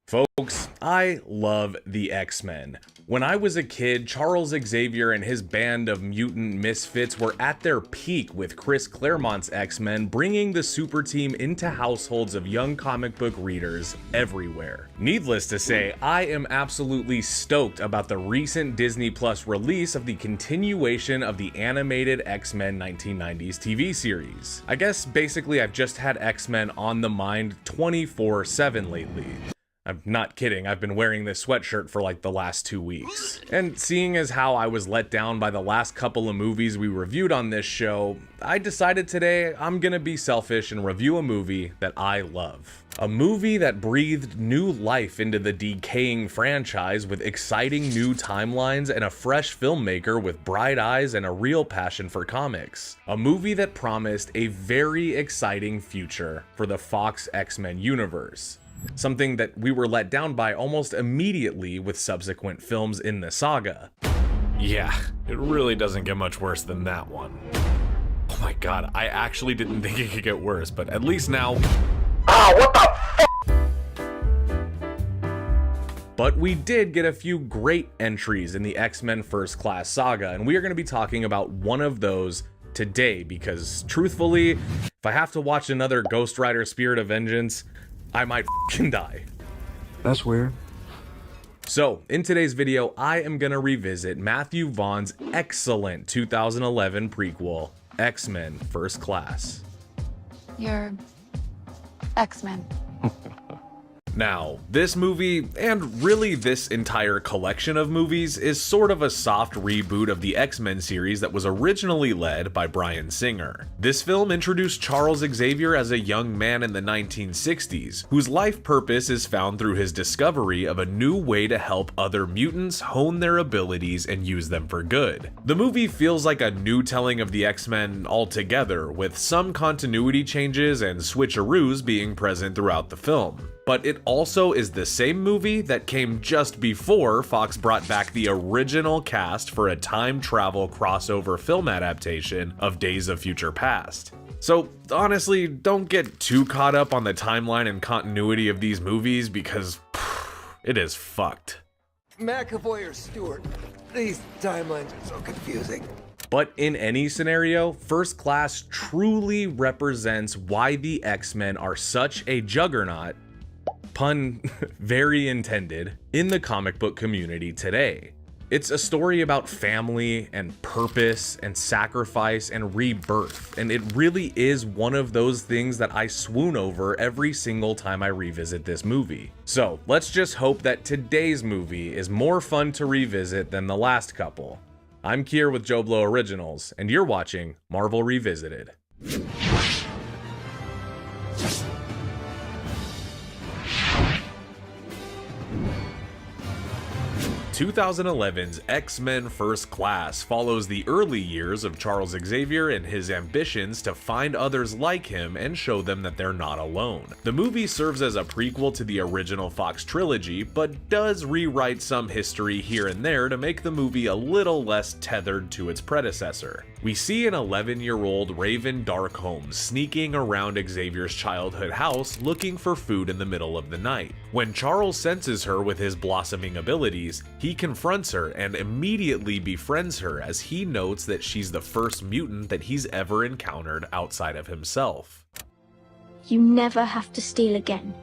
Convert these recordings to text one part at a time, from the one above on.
Folks, I love the X-Men. When I was a kid, Charles Xavier and his band of mutant misfits were at their peak, with Chris Claremont's X-Men bringing the super team into households of young comic book readers everywhere. Needless to say, I am absolutely stoked about the recent Disney Plus release of the continuation of the animated X-Men 1990s TV series. I guess basically I've just had X-Men on the mind 24/7 lately. I'm not kidding, I've been wearing this sweatshirt for like the last 2 weeks. And seeing as how I was let down by the last couple of movies we reviewed on this show, I decided today I'm gonna be selfish and review a movie that I love. A movie that breathed new life into the decaying franchise with exciting new timelines and a fresh filmmaker with bright eyes and a real passion for comics. A movie that promised a very exciting future for the Fox X-Men universe. Something that we were let down by almost immediately with subsequent films in the saga. Yeah, it really doesn't get much worse than that one. Oh my god, I actually didn't think it could get worse, but at least now... what the But we did get a few great entries in the X-Men First Class saga, and we are going to be talking about one of those today because, truthfully, if I have to watch another Ghost Rider Spirit of Vengeance, I might f***ing die. That's weird. So, in today's video, I am gonna revisit Matthew Vaughn's excellent 2011 prequel, X-Men First Class. You're X-Men. Now, this movie, and really this entire collection of movies, is sort of a soft reboot of the X-Men series that was originally led by Bryan Singer. This film introduced Charles Xavier as a young man in the 1960s, whose life purpose is found through his discovery of a new way to help other mutants hone their abilities and use them for good. The movie feels like a new telling of the X-Men altogether, with some continuity changes and switcheroos being present throughout the film. But it also is the same movie that came just before Fox brought back the original cast for a time travel crossover film adaptation of Days of Future Past. So honestly, don't get too caught up on the timeline and continuity of these movies because it is fucked. McAvoy or Stewart? These timelines are so confusing. But in any scenario, First Class truly represents why the X-Men are such a juggernaut, pun very intended, in the comic book community today. It's a story about family and purpose and sacrifice and rebirth, and it really is one of those things that I swoon over every single time I revisit this movie. So let's just hope that today's movie is more fun to revisit than the last couple. I'm Kier with Joe Blow Originals, and you're watching Marvel Revisited. 2011's X-Men First Class follows the early years of Charles Xavier and his ambitions to find others like him and show them that they're not alone. The movie serves as a prequel to the original Fox trilogy, but does rewrite some history here and there to make the movie a little less tethered to its predecessor. We see an 11-year-old Raven Darkholme sneaking around Xavier's childhood house looking for food in the middle of the night. When Charles senses her with his blossoming abilities, he confronts her and immediately befriends her as he notes that she's the first mutant that he's ever encountered outside of himself. You never have to steal again.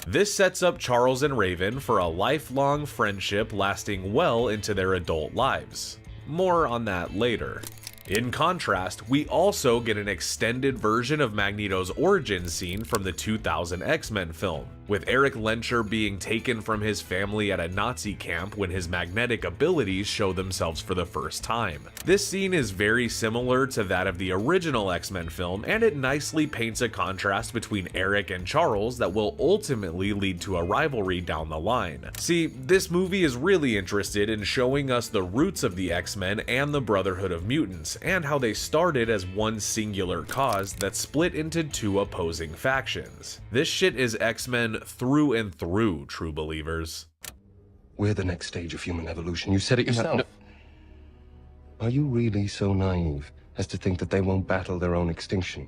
This sets up Charles and Raven for a lifelong friendship lasting well into their adult lives. More on that later. In contrast, we also get an extended version of Magneto's origin scene from the 2000 X-Men film, with Eric Lehnsherr being taken from his family at a Nazi camp when his magnetic abilities show themselves for the first time. This scene is very similar to that of the original X-Men film, and it nicely paints a contrast between Eric and Charles that will ultimately lead to a rivalry down the line. See, this movie is really interested in showing us the roots of the X-Men and the Brotherhood of Mutants, and how they started as one singular cause that split into two opposing factions. This shit is X-Men through and through, true believers. We're the next stage of human evolution. You said it yourself. No. Are you really so naive as to think that they won't battle their own extinction?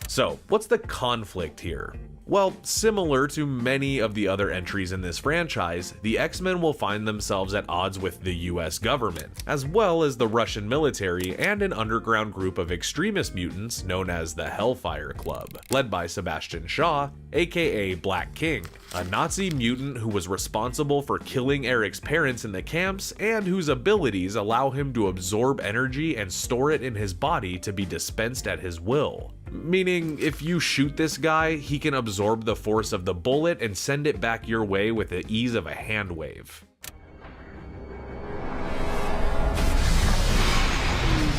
So, what's the conflict here? Well, similar to many of the other entries in this franchise, the X-Men will find themselves at odds with the US government, as well as the Russian military and an underground group of extremist mutants known as the Hellfire Club, led by Sebastian Shaw, aka Black King, a Nazi mutant who was responsible for killing Eric's parents in the camps and whose abilities allow him to absorb energy and store it in his body to be dispensed at his will. Meaning, if you shoot this guy, he can absorb the force of the bullet and send it back your way with the ease of a hand wave.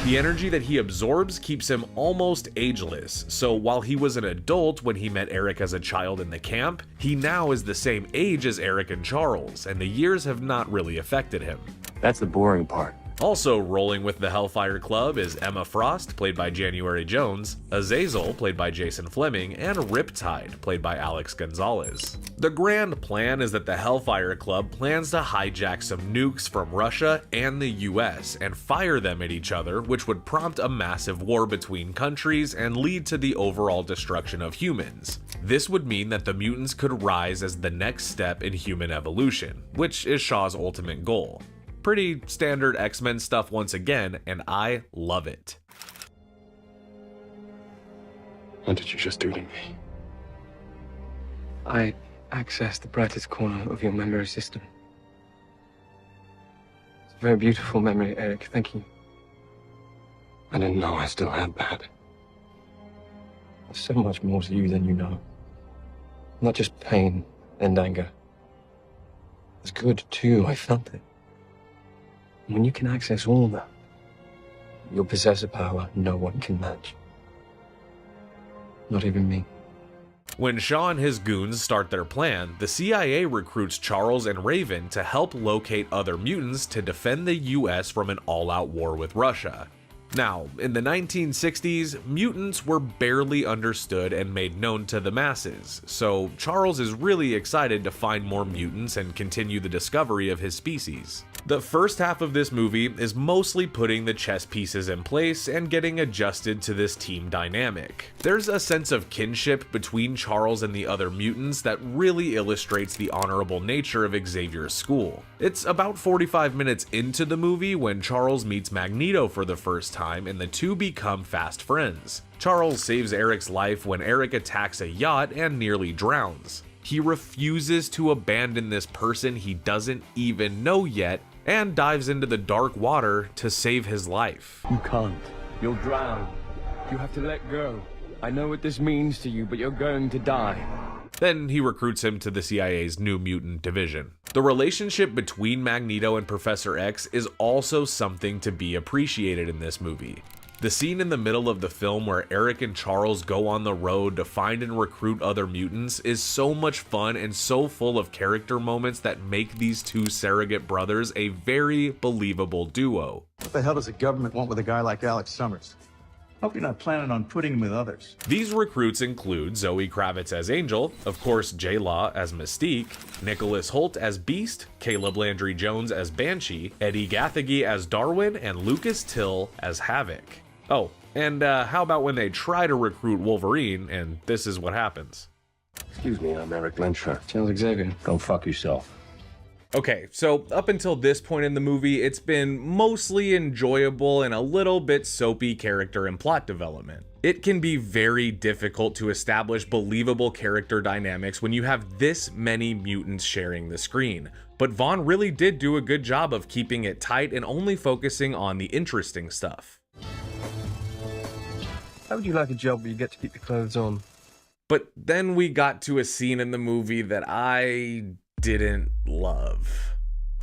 The energy that he absorbs keeps him almost ageless, so while he was an adult when he met Eric as a child in the camp, he now is the same age as Eric and Charles, and the years have not really affected him. That's the boring part. Also rolling with the Hellfire Club is Emma Frost, played by January Jones, Azazel, played by Jason Fleming, and Riptide, played by Alex Gonzalez. The grand plan is that the Hellfire Club plans to hijack some nukes from Russia and the US and fire them at each other, which would prompt a massive war between countries and lead to the overall destruction of humans. This would mean that the mutants could rise as the next step in human evolution, which is Shaw's ultimate goal. Pretty standard X-Men stuff once again, and I love it. What did you just do to me? I accessed the brightest corner of your memory system. It's a very beautiful memory, Eric. Thank you. I didn't know I still had that. There's so much more to you than you know. Not just pain and anger. It's good, too. I felt it. When you can access all that, you'll possess a power no one can match. Not even me. When Shaw and his goons start their plan, the CIA recruits Charles and Raven to help locate other mutants to defend the US from an all-out war with Russia. Now, in the 1960s, mutants were barely understood and made known to the masses, so Charles is really excited to find more mutants and continue the discovery of his species. The first half of this movie is mostly putting the chess pieces in place and getting adjusted to this team dynamic. There's a sense of kinship between Charles and the other mutants that really illustrates the honorable nature of Xavier's school. It's about 45 minutes into the movie when Charles meets Magneto for the first time and the two become fast friends. Charles saves Eric's life when Eric attacks a yacht and nearly drowns. He refuses to abandon this person he doesn't even know yet and dives into the dark water to save his life. You can't. You'll drown. You have to let go. I know what this means to you, but you're going to die. Then he recruits him to the CIA's New Mutant division. The relationship between Magneto and Professor X is also something to be appreciated in this movie. The scene in the middle of the film where Eric and Charles go on the road to find and recruit other mutants is so much fun and so full of character moments that make these two surrogate brothers a very believable duo. What the hell does the government want with a guy like Alex Summers? Hope you're not planning on putting him with others. These recruits include Zoe Kravitz as Angel, of course J-Law as Mystique, Nicholas Hoult as Beast, Caleb Landry Jones as Banshee, Eddie Gathegi as Darwin, and Lucas Till as Havoc. Oh, and how about when they try to recruit Wolverine, and this is what happens. Excuse me, I'm Eric Lensher. Charles Xavier. Go fuck yourself. Okay, so up until this point in the movie, it's been mostly enjoyable and a little bit soapy character and plot development. It can be very difficult to establish believable character dynamics when you have this many mutants sharing the screen, but Vaughn really did do a good job of keeping it tight and only focusing on the interesting stuff. How would you like a job where you get to keep your clothes on? But then we got to a scene in the movie that I didn't love.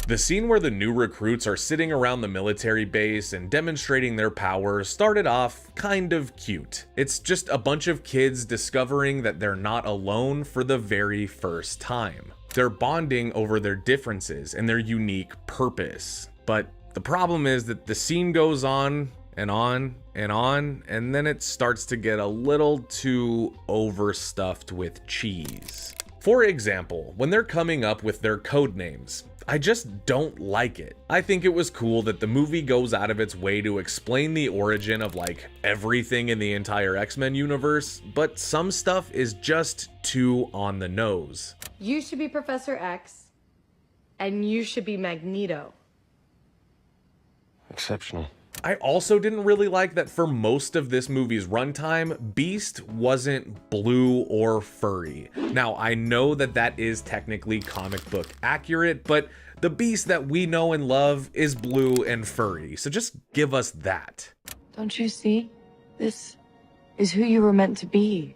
The scene where the new recruits are sitting around the military base and demonstrating their powers started off kind of cute. It's just a bunch of kids discovering that they're not alone for the very first time. They're bonding over their differences and their unique purpose. But the problem is that the scene goes on and on and on, and then it starts to get a little too overstuffed with cheese. For example, when they're coming up with their code names, I just don't like it. I think it was cool that the movie goes out of its way to explain the origin of like everything in the entire X-Men universe, but some stuff is just too on the nose. You should be Professor X, and you should be Magneto. Exceptional. I also didn't really like that for most of this movie's runtime, Beast wasn't blue or furry. Now, I know that that is technically comic book accurate, but the Beast that we know and love is blue and furry, so just give us that. Don't you see? This is who you were meant to be.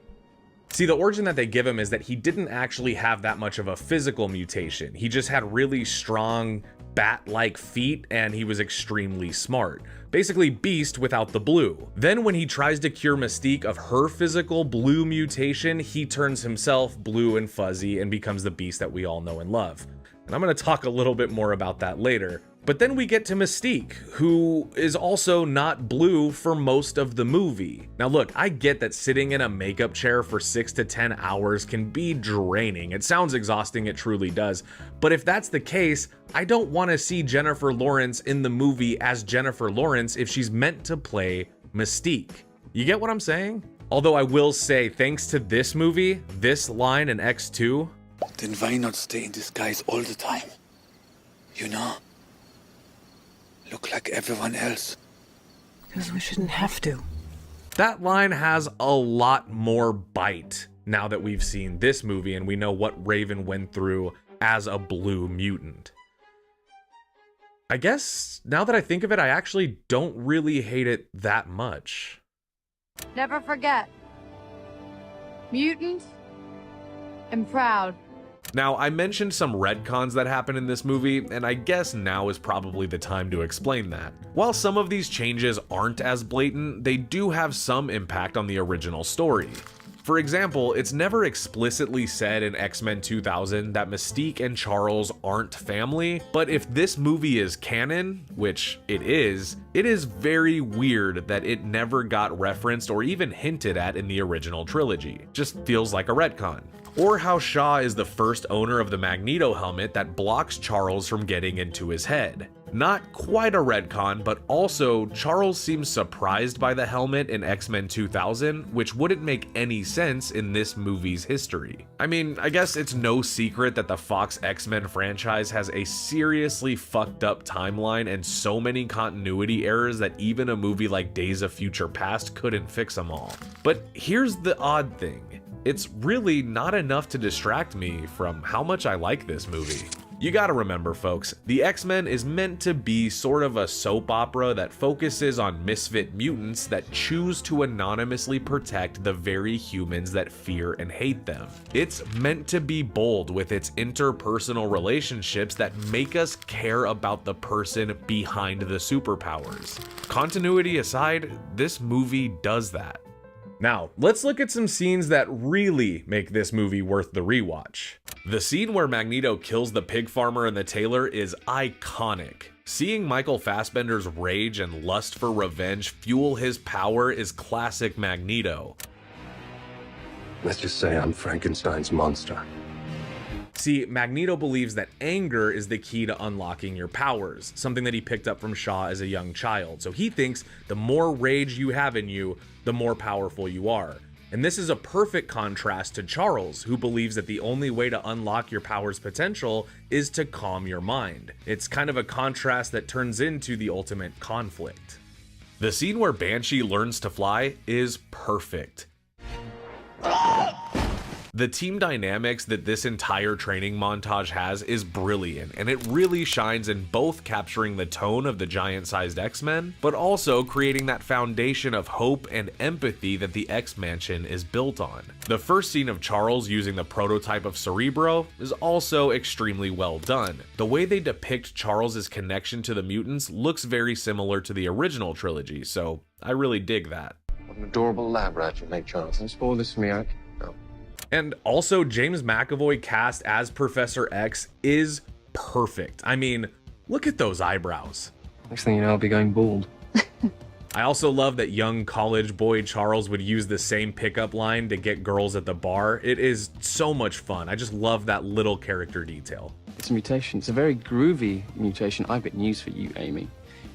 See, the origin that they give him is that he didn't actually have that much of a physical mutation. He just had really strong bat-like feet, and he was extremely smart. Basically Beast without the blue. Then when he tries to cure Mystique of her physical blue mutation, he turns himself blue and fuzzy and becomes the Beast that we all know and love. And I'm going to talk a little bit more about that later. But then we get to Mystique, who is also not blue for most of the movie. Now look, I get that sitting in a makeup chair for 6 to 10 hours can be draining. It sounds exhausting, it truly does. But if that's the case, I don't want to see Jennifer Lawrence in the movie as Jennifer Lawrence if she's meant to play Mystique. You get what I'm saying? Although I will say, thanks to this movie, this line in X2. Then why not stay in disguise all the time? You know? Look like everyone else. Because we shouldn't have to. That line has a lot more bite now that we've seen this movie and we know what Raven went through as a blue mutant. I guess now that I think of it, I actually don't really hate it that much. Never forget. Mutant and proud. Now, I mentioned some retcons that happen in this movie, and I guess now is probably the time to explain that. While some of these changes aren't as blatant, they do have some impact on the original story. For example, it's never explicitly said in X-Men 2000 that Mystique and Charles aren't family, but if this movie is canon, which it is very weird that it never got referenced or even hinted at in the original trilogy. Just feels like a retcon. Or how Shaw is the first owner of the Magneto helmet that blocks Charles from getting into his head. Not quite a retcon, but also Charles seems surprised by the helmet in X-Men 2000, which wouldn't make any sense in this movie's history. I mean, I guess it's no secret that the Fox X-Men franchise has a seriously fucked up timeline and so many continuity errors that even a movie like Days of Future Past couldn't fix them all. But here's the odd thing. It's really not enough to distract me from how much I like this movie. You gotta remember, folks, the X-Men is meant to be sort of a soap opera that focuses on misfit mutants that choose to anonymously protect the very humans that fear and hate them. It's meant to be bold with its interpersonal relationships that make us care about the person behind the superpowers. Continuity aside, this movie does that. Now, let's look at some scenes that really make this movie worth the rewatch. The scene where Magneto kills the pig farmer and the tailor is iconic. Seeing Michael Fassbender's rage and lust for revenge fuel his power is classic Magneto. Let's just say I'm Frankenstein's monster. See, Magneto believes that anger is the key to unlocking your powers, something that he picked up from Shaw as a young child. So he thinks the more rage you have in you, the more powerful you are. And this is a perfect contrast to Charles, who believes that the only way to unlock your power's potential is to calm your mind. It's kind of a contrast that turns into the ultimate conflict. The scene where Banshee learns to fly is perfect. The team dynamics that this entire training montage has is brilliant, and it really shines in both capturing the tone of the giant-sized X-Men, but also creating that foundation of hope and empathy that the X-Mansion is built on. The first scene of Charles using the prototype of Cerebro is also extremely well done. The way they depict Charles's connection to the mutants looks very similar to the original trilogy, so I really dig that. What an adorable lab rat you make, Charles. Don't spoil this for me, Ike. No. And also, James McAvoy cast as Professor X is perfect. I mean, look at those eyebrows. Next thing you know, I'll be going bald. I also love that young college boy Charles would use the same pickup line to get girls at the bar. It is so much fun. I just love that little character detail. It's a mutation. It's a very groovy mutation. I've got news for you, Amy.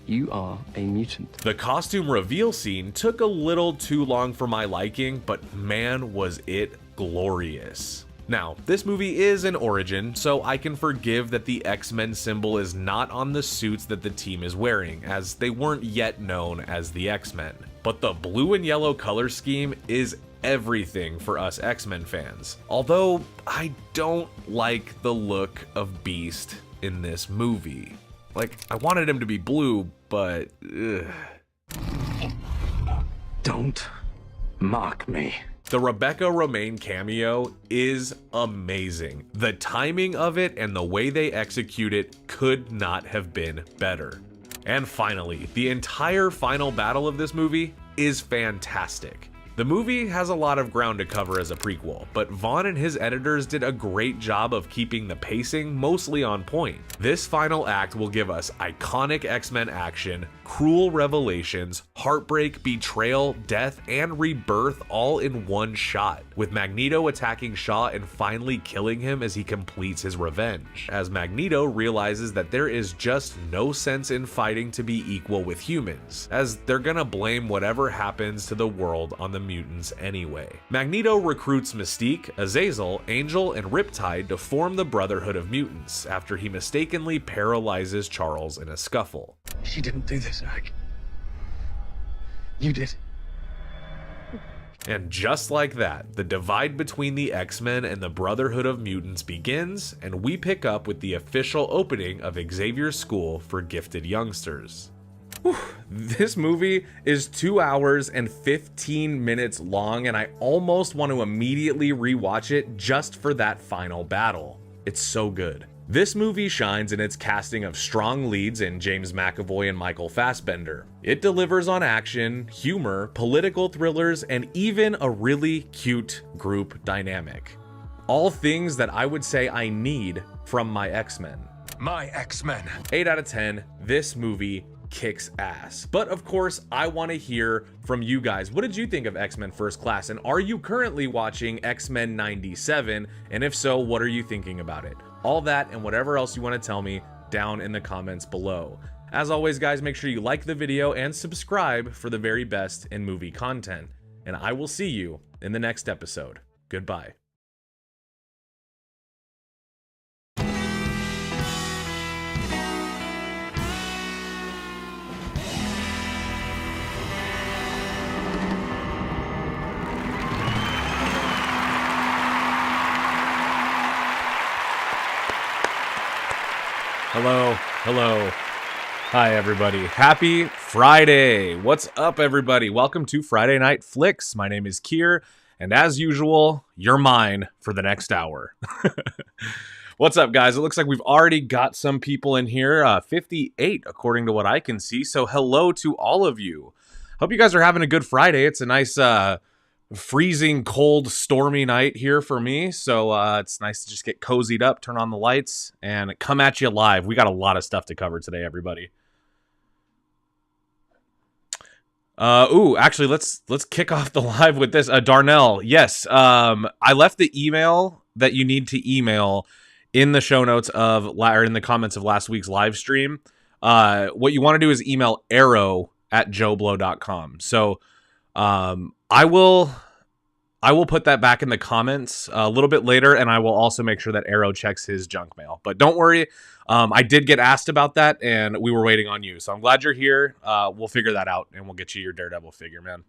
You are a mutant. The costume reveal scene took a little too long for my liking, but man was it glorious. Now, this movie is an origin, so I can forgive that the X-Men symbol is not on the suits that the team is wearing, as they weren't yet known as the X-Men. But the blue and yellow color scheme is everything for us X-Men fans. Although, I don't like the look of Beast in this movie. Like, I wanted him to be blue, but ugh. Don't mock me. The Rebecca Romaine cameo is amazing. The timing of it and the way they execute it could not have been better. And finally, the entire final battle of this movie is fantastic. The movie has a lot of ground to cover as a prequel, but Vaughn and his editors did a great job of keeping the pacing mostly on point. This final act will give us iconic X-Men action, cruel revelations, heartbreak, betrayal, death, and rebirth all in one shot, with Magneto attacking Shaw and finally killing him as he completes his revenge, as Magneto realizes that there is just no sense in fighting to be equal with humans, as they're gonna blame whatever happens to the world on the mutants anyway. Magneto recruits Mystique, Azazel, Angel, and Riptide to form the Brotherhood of Mutants after he mistakenly paralyzes Charles in a scuffle. She didn't do this, Eric. You did. And just like that, the divide between the X-Men and the Brotherhood of Mutants begins, and we pick up with the official opening of Xavier's School for Gifted Youngsters. Whew. This movie is 2 hours and 15 minutes long, and I almost want to immediately rewatch it just for that final battle. It's so good. This movie shines in its casting of strong leads in James McAvoy and Michael Fassbender. It delivers on action, humor, political thrillers, and even a really cute group dynamic. All things that I would say I need from my X-Men. My X-Men. 8 out of 10, this movie kicks ass. But of course, I want to hear from you guys. What did you think of X-Men First Class? And are you currently watching X-Men 97? And if so, what are you thinking about it? All that and whatever else you want to tell me down in the comments below. As always, guys, make sure you like the video and subscribe for the very best in movie content. And I will see you in the next episode. Goodbye. Hello. Hi, everybody. Happy Friday. What's up, everybody? Welcome to Friday Night Flicks. My name is Kier, and as usual, you're mine for the next hour. What's up, guys? It looks like we've already got some people in here, 58 according to what I can see, so hello to all of you. Hope you guys are having a good Friday. It's a nice freezing cold stormy night here for me, so it's nice to just get cozied up, turn on the lights, and come at you live. We got a lot of stuff to cover today, everybody. Actually, let's kick off the live with this. Darnell, yes, I left the email that you need to email in the show notes or in the comments of last week's live stream. What you want to do is email arrow@joeblow.com. So I will put that back in the comments a little bit later, and I will also make sure that Arrow checks his junk mail. But don't worry, I did get asked about that, and we were waiting on you. So I'm glad you're here. We'll figure that out, and we'll get you your Daredevil figure, man.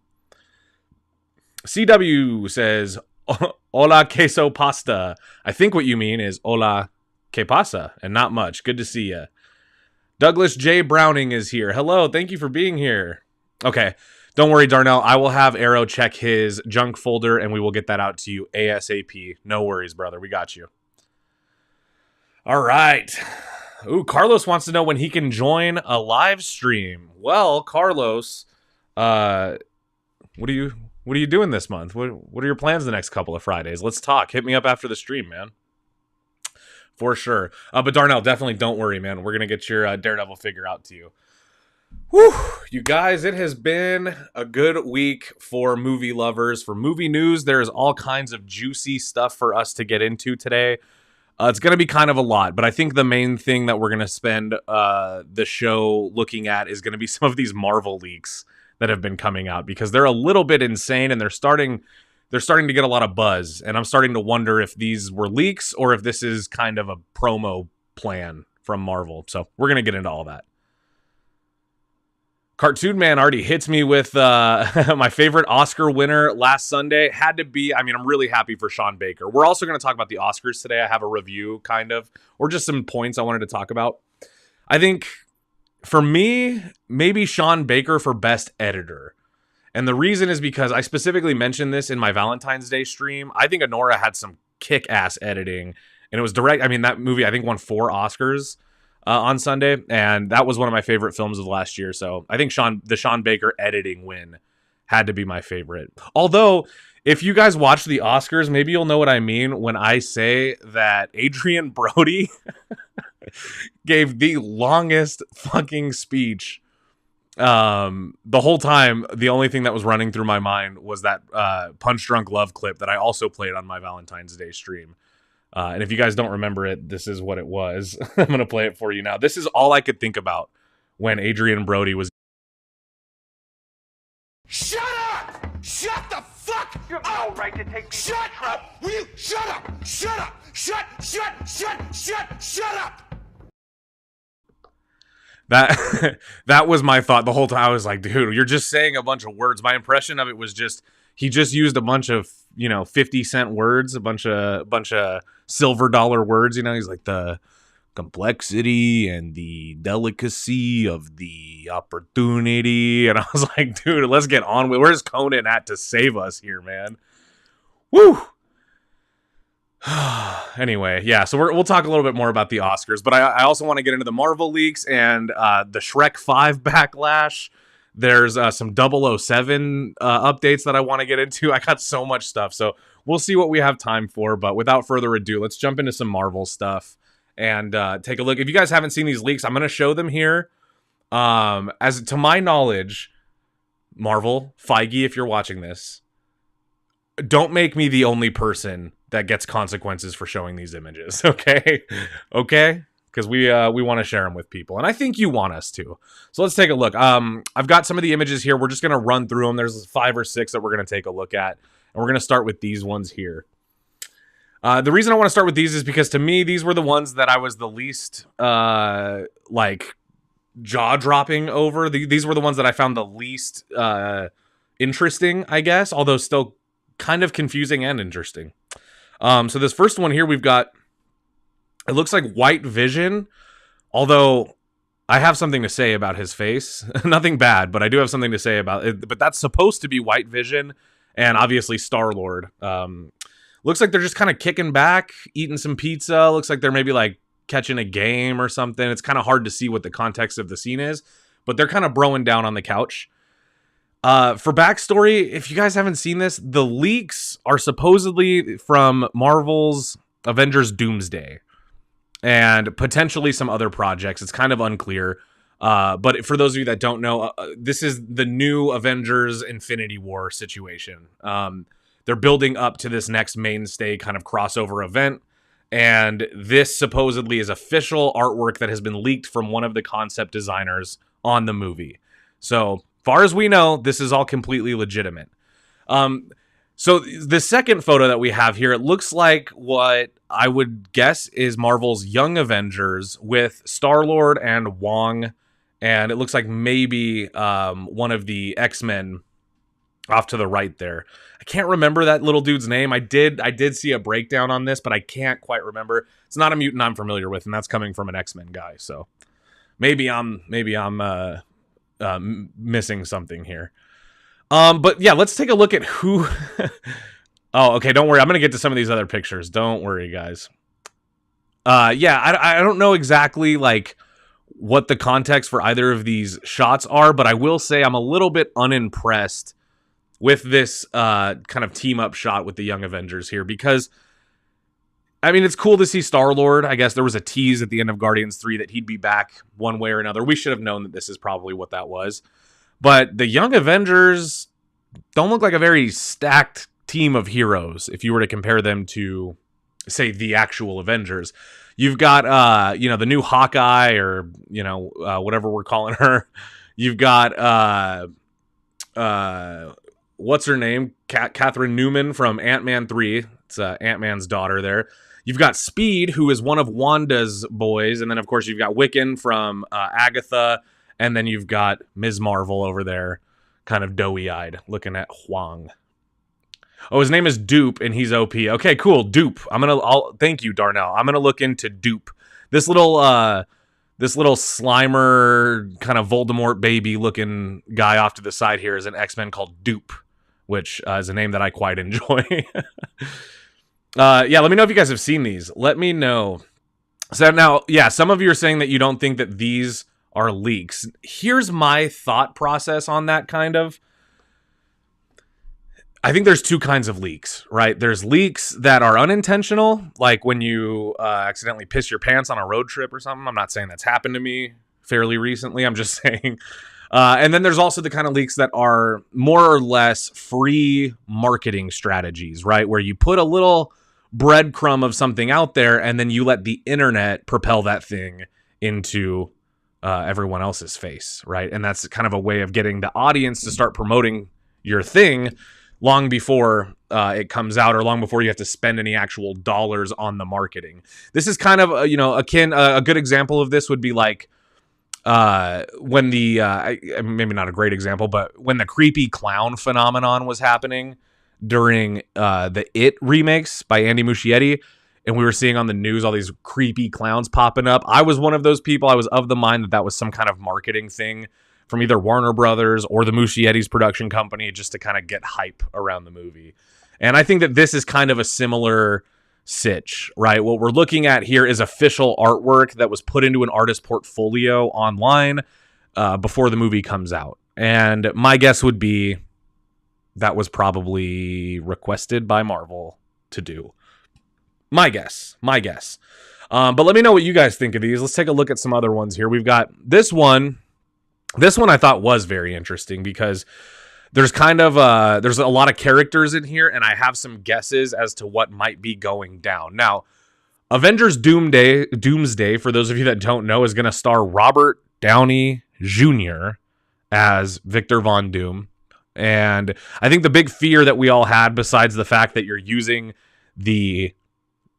CW says, hola queso pasta. I think what you mean is hola que pasa, and not much. Good to see you. Douglas J. Browning is here. Hello, thank you for being here. Okay. Don't worry, Darnell. I will have Arrow check his junk folder, and we will get that out to you ASAP. No worries, brother. We got you. All right. Ooh, Carlos wants to know when he can join a live stream. Well, Carlos, what are you doing this month? What are your plans the next couple of Fridays? Let's talk. Hit me up after the stream, man. For sure. But Darnell, definitely don't worry, man. We're gonna get your Daredevil figure out to you. Whew, you guys, it has been a good week for movie lovers. For movie news, there's all kinds of juicy stuff for us to get into today. It's going to be kind of a lot, but I think the main thing that we're going to spend the show looking at is going to be some of these Marvel leaks that have been coming out, because they're a little bit insane and they're starting to get a lot of buzz, and I'm starting to wonder if these were leaks or if this is kind of a promo plan from Marvel. So we're going to get into all that. Cartoon Man already hits me with my favorite Oscar winner last Sunday. Had to be, I mean, I'm really happy for Sean Baker. We're also going to talk about the Oscars today. I have a review, kind of, or just some points I wanted to talk about. I think, for me, maybe Sean Baker for Best Editor. And the reason is because I specifically mentioned this in my Valentine's Day stream. I think Anora had some kick-ass editing, and it was direct. I mean, that movie, I think, won 4 Oscars. On Sunday, and that was one of my favorite films of last year. So I think the Sean Baker editing win had to be my favorite. Although, if you guys watch the Oscars, maybe you'll know what I mean when I say that Adrian Brody gave the longest fucking speech. The whole time, the only thing that was running through my mind was that Punch Drunk Love clip that I also played on my Valentine's Day stream. And if you guys don't remember it, this is what it was. I'm going to play it for you now. This is all I could think about when Adrian Brody was... Shut up! Shut the fuck up! You have no right to take me. Shut up! Will you shut up? Shut up! Shut up! That was my thought the whole time. I was like, dude, you're just saying a bunch of words. My impression of it was just, he just used a bunch of, 50-cent words, a bunch of silver dollar words. He's like, the complexity and the delicacy of the opportunity. And I was like, dude, let's get on with, where's Conan at to save us here, man? Woo! Anyway, yeah, so we'll talk a little bit more about the Oscars, but I also want to get into the Marvel leaks and the Shrek 5 backlash. There's some 007 updates that I want to get into. I got so much stuff, so we'll see what we have time for, but without further ado, let's jump into some Marvel stuff and take a look. If you guys haven't seen these leaks, I'm going to show them here. As to my knowledge, Marvel, Feige, if you're watching this, don't make me the only person that gets consequences for showing these images, okay? Okay? Because we want to share them with people, and I think you want us to. So let's take a look. I've got some of the images here. We're just going to run through them. There's 5 or 6 that we're going to take a look at, and we're going to start with these ones here. The reason I want to start with these is because, to me, these were the ones that I was the least, jaw-dropping over. These were the ones that I found the least interesting, I guess, although still kind of confusing and interesting. So this first one here, we've got, it looks like White Vision, although I have something to say about his face. Nothing bad, but I do have something to say about it. But that's supposed to be White Vision, and obviously Star-Lord. Looks like they're just kind of kicking back, eating some pizza. Looks like they're maybe like catching a game or something. It's kind of hard to see what the context of the scene is, but they're kind of broing down on the couch. For backstory, if you guys haven't seen this, the leaks are supposedly from Marvel's Avengers Doomsday and potentially some other projects. It's kind of unclear. But for those of you that don't know, this is the new Avengers Infinity War situation. They're building up to this next mainstay kind of crossover event. And this supposedly is official artwork that has been leaked from one of the concept designers on the movie. So far as we know, this is all completely legitimate. So the second photo that we have here, it looks like what I would guess is Marvel's Young Avengers with Star-Lord and Wong. And it looks like maybe one of the X-Men off to the right there. I can't remember that little dude's name. I did see a breakdown on this, but I can't quite remember. It's not a mutant I'm familiar with, and that's coming from an X-Men guy. So maybe I'm missing something here. But yeah, let's take a look at who... Oh, okay, don't worry. I'm going to get to some of these other pictures. Don't worry, guys. Yeah, I don't know exactly, like, what the context for either of these shots are, but I will say I'm a little bit unimpressed with this kind of team-up shot with the Young Avengers here, because, I mean, it's cool to see Star-Lord. I guess there was a tease at the end of Guardians 3 that he'd be back one way or another. We should have known that this is probably what that was. But the Young Avengers don't look like a very stacked team of heroes if you were to compare them to, say the actual Avengers. You've got, you know, the new Hawkeye, or, you know, whatever we're calling her. You've got, what's her name? Catherine Newman from Ant-Man 3. It's Ant-Man's daughter there. You've got Speed, who is one of Wanda's boys. And then, of course, you've got Wiccan from Agatha. And then you've got Ms. Marvel over there, kind of doughy-eyed, looking at Huang. Oh, his name is Dupe, and he's OP. Okay, cool. Dupe. Thank you, Darnell. I'm gonna look into Dupe. This little Slimer kind of Voldemort baby looking guy off to the side here is an X-Men called Dupe, which is a name that I quite enjoy. Yeah, let me know if you guys have seen these. Let me know. So now, yeah, some of you are saying that you don't think that these are leaks. Here's my thought process on that, kind of. I think there's two kinds of leaks, right? There's leaks that are unintentional, like when you accidentally piss your pants on a road trip or something. I'm not saying that's happened to me fairly recently. I'm just saying. And then there's also the kind of leaks that are more or less free marketing strategies, right? Where you put a little breadcrumb of something out there and then you let the internet propel that thing into everyone else's face, right? And that's kind of a way of getting the audience to start promoting your thing long before it comes out, or long before you have to spend any actual dollars on the marketing. This is kind of, you know, akin. A good example of this would be like when the maybe not a great example, but when the creepy clown phenomenon was happening during the It remakes by Andy Muschietti, and we were seeing on the news all these creepy clowns popping up. I was one of those people. I was of the mind that that was some kind of marketing thing from either Warner Brothers or the Muschietti's production company, just to kind of get hype around the movie. And I think that this is kind of a similar sitch, right? What we're looking at here is official artwork that was put into an artist portfolio online before the movie comes out. And my guess would be that was probably requested by Marvel to do. My guess. But let me know what you guys think of these. Let's take a look at some other ones here. We've got this one. This one I thought was very interesting because there's kind of there's a lot of characters in here, and I have some guesses as to what might be going down. Now, Avengers Doomsday, for those of you that don't know, is going to star Robert Downey Jr. as Victor Von Doom. And I think the big fear that we all had, besides the fact that you're using the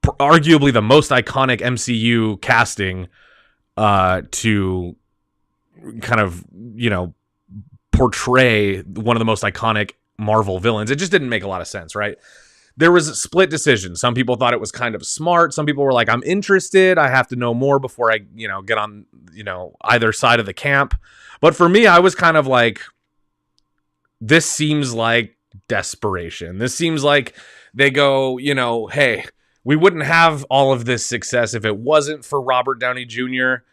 arguably the most iconic MCU casting to kind of, you know, portray one of the most iconic Marvel villains. It just didn't make a lot of sense, right? There was a split decision. Some people thought it was kind of smart. Some people were like, I'm interested. I have to know more before I, you know, get on, you know, either side of the camp. But for me, I was kind of like, this seems like desperation. This seems like they go, you know, hey, we wouldn't have all of this success if it wasn't for Robert Downey Jr.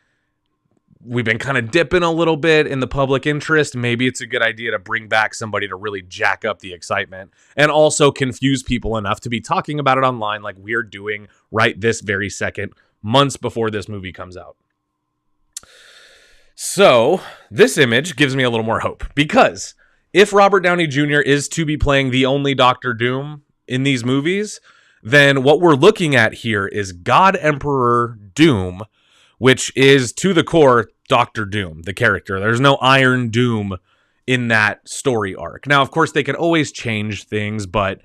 We've been kind of dipping a little bit in the public interest. Maybe it's a good idea to bring back somebody to really jack up the excitement and also confuse people enough to be talking about it online like we're doing right this very second, months before this movie comes out. So this image gives me a little more hope, because if Robert Downey Jr. is to be playing the only Doctor Doom in these movies, then what we're looking at here is God Emperor Doom, which is to the core Doctor Doom, the character. There's no Iron Doom in that story arc. Now, of course, they can always change things, but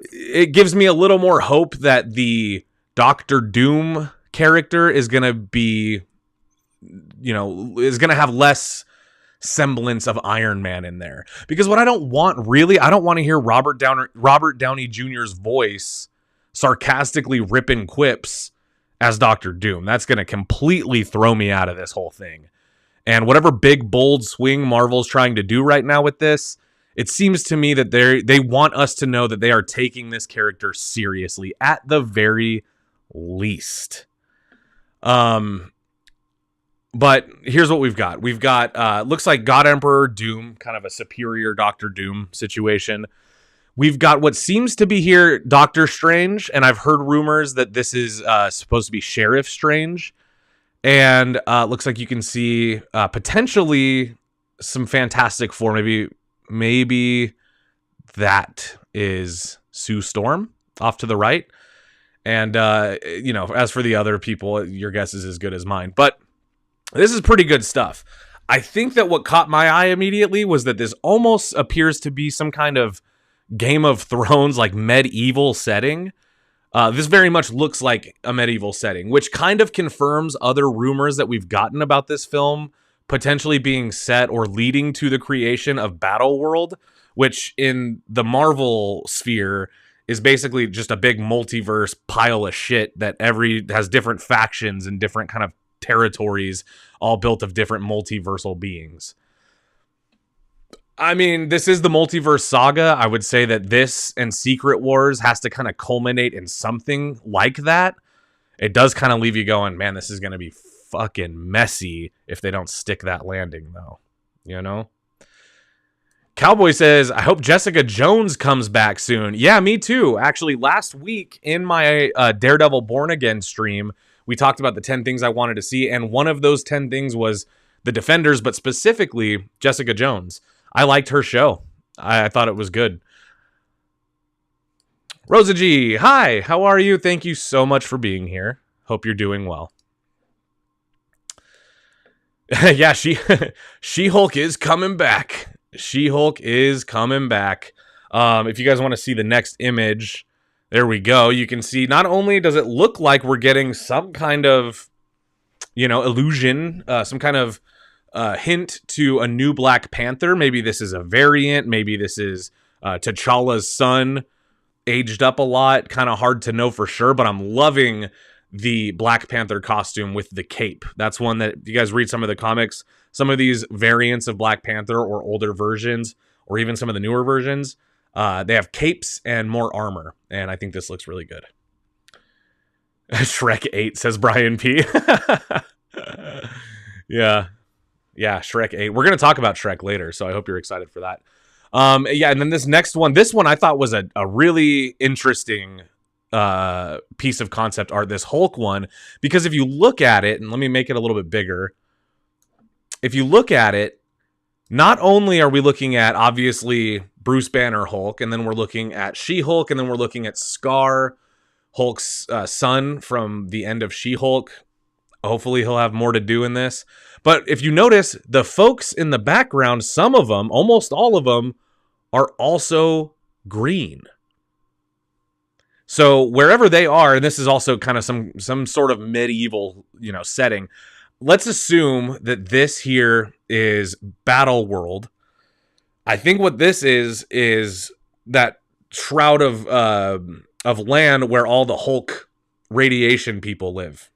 it gives me a little more hope that the Doctor Doom character is going to be, you know, is going to have less semblance of Iron Man in there. Because what I don't want, really, I don't want to hear Robert Downey Jr.'s voice sarcastically ripping quips as Doctor Doom. That's going to completely throw me out of this whole thing. And whatever big, bold swing Marvel's trying to do right now with this, it seems to me that they want us to know that they are taking this character seriously, at the very least. But here's what we've got. We've got, looks like God Emperor Doom, kind of a superior Doctor Doom situation. We've got what seems to be here Doctor Strange, and I've heard rumors that this is supposed to be Sheriff Strange. And looks like you can see potentially some Fantastic Four. Maybe that is Sue Storm off to the right. And, you know, as for the other people, your guess is as good as mine. But this is pretty good stuff. I think that what caught my eye immediately was that this almost appears to be some kind of Game of Thrones, like medieval setting. This very much looks like a medieval setting, which kind of confirms other rumors that we've gotten about this film potentially being set or leading to the creation of Battleworld, which in the Marvel sphere is basically just a big multiverse pile of shit that has different factions and different kind of territories, all built of different multiversal beings. I mean, this is the multiverse saga. I would say that this and Secret Wars has to kind of culminate in something like that. It does kind of leave you going, man, this is going to be fucking messy if they don't stick that landing, though. You know? Cowboy says, I hope Jessica Jones comes back soon. Yeah, me too. Actually, last week in my Daredevil Born Again stream, we talked about the 10 things I wanted to see, and one of those 10 things was The Defenders, but specifically Jessica Jones. I liked her show. I thought it was good. Rosa G, hi, how are you? Thank you so much for being here. Hope you're doing well. Yeah, She-Hulk is coming back. She-Hulk is coming back. If you guys want to see the next image, there we go. You can see not only does it look like we're getting some kind of, you know, illusion, some kind of hint to a new Black Panther. Maybe this is a variant. Maybe this is T'Challa's son aged up a lot. Kind of hard to know for sure, but I'm loving the Black Panther costume with the cape. That's one that, if you guys read some of the comics, some of these variants of Black Panther or older versions, or even some of the newer versions, they have capes and more armor, and I think this looks really good. Shrek 8, says Brian P. Yeah, Shrek 8. We're going to talk about Shrek later, so I hope you're excited for that. Yeah, and then this next one, I thought was a really interesting piece of concept art, this Hulk one, because if you look at it, and let me make it a little bit bigger, if you look at it, not only are we looking at, obviously, Bruce Banner Hulk, and then we're looking at She-Hulk, and then we're looking at Scar, Hulk's son from the end of She-Hulk. Hopefully he'll have more to do in this. But if you notice, the folks in the background, some of them, almost all of them, are also green. So wherever they are, and this is also kind of some sort of medieval, you know, setting, let's assume that this here is Battleworld. I think what this is that shroud of land where all the Hulk radiation people live,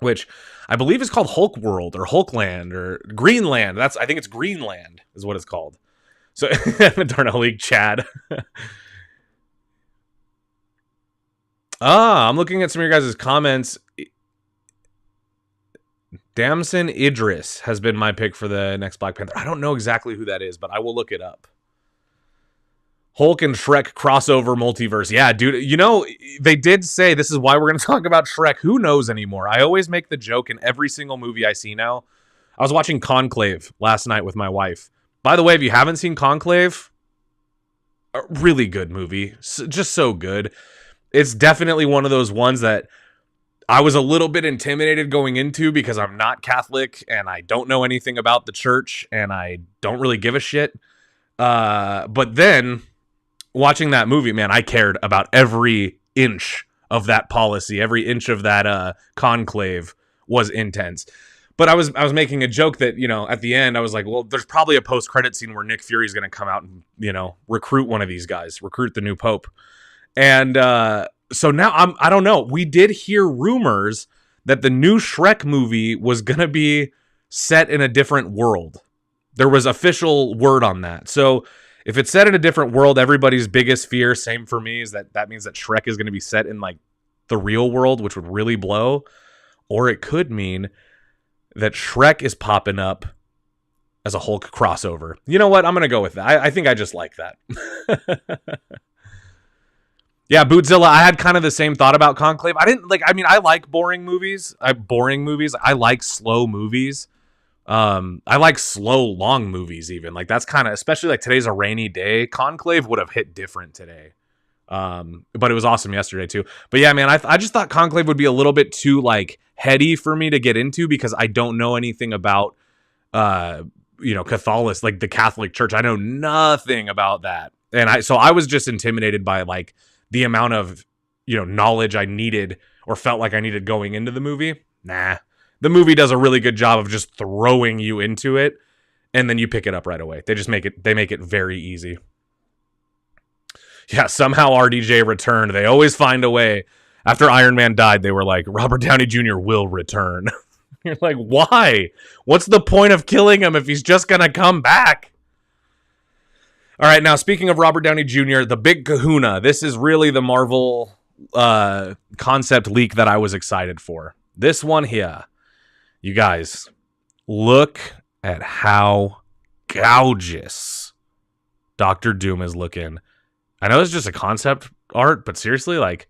which I believe is called Hulk World or Hulkland or Greenland. I think it's Greenland is what it's called. So Darnell League Chad. I'm looking at some of your guys' comments. Damson Idris has been my pick for the next Black Panther. I don't know exactly who that is, but I will look it up. Hulk and Shrek crossover multiverse. Yeah, dude, you know, they did say this is why we're going to talk about Shrek. Who knows anymore? I always make the joke in every single movie I see now. I was watching Conclave last night with my wife. By the way, if you haven't seen Conclave, a really good movie. Just so good. It's definitely one of those ones that I was a little bit intimidated going into because I'm not Catholic and I don't know anything about the church and I don't really give a shit. But then watching that movie, man, I cared about every inch of that policy. Every inch of that conclave was intense. But I was making a joke that, you know, at the end I was like, well, there's probably a post-credit scene where Nick Fury's going to come out and, you know, recruit one of these guys, recruit the new pope. And so now I don't know. We did hear rumors that the new Shrek movie was going to be set in a different world. There was official word on that. So if it's set in a different world, everybody's biggest fear, same for me, is that means that Shrek is going to be set in like the real world, which would really blow. Or it could mean that Shrek is popping up as a Hulk crossover. You know what? I'm going to go with that. I think I just like that. Yeah, Bootzilla, I had kind of the same thought about Conclave. I like boring movies. I like slow movies. I like slow, long movies even. Like that's kind of, especially like today's a rainy day. Conclave would have hit different today. But it was awesome yesterday too. But yeah, man, I just thought Conclave would be a little bit too like heady for me to get into because I don't know anything about Catholic, like the Catholic Church. I know nothing about that. And I was just intimidated by like the amount of, knowledge I needed or felt like I needed going into the movie. Nah. The movie does a really good job of just throwing you into it and then you pick it up right away. They make it very easy. Yeah, somehow RDJ returned. They always find a way. After Iron Man died, they were like, Robert Downey Jr. will return. You're like, why? What's the point of killing him if he's just going to come back? All right, now speaking of Robert Downey Jr., the big kahuna. This is really the Marvel concept leak that I was excited for. This one here. You guys, look at how gorgeous Doctor Doom is looking. I know it's just a concept art, but seriously, like,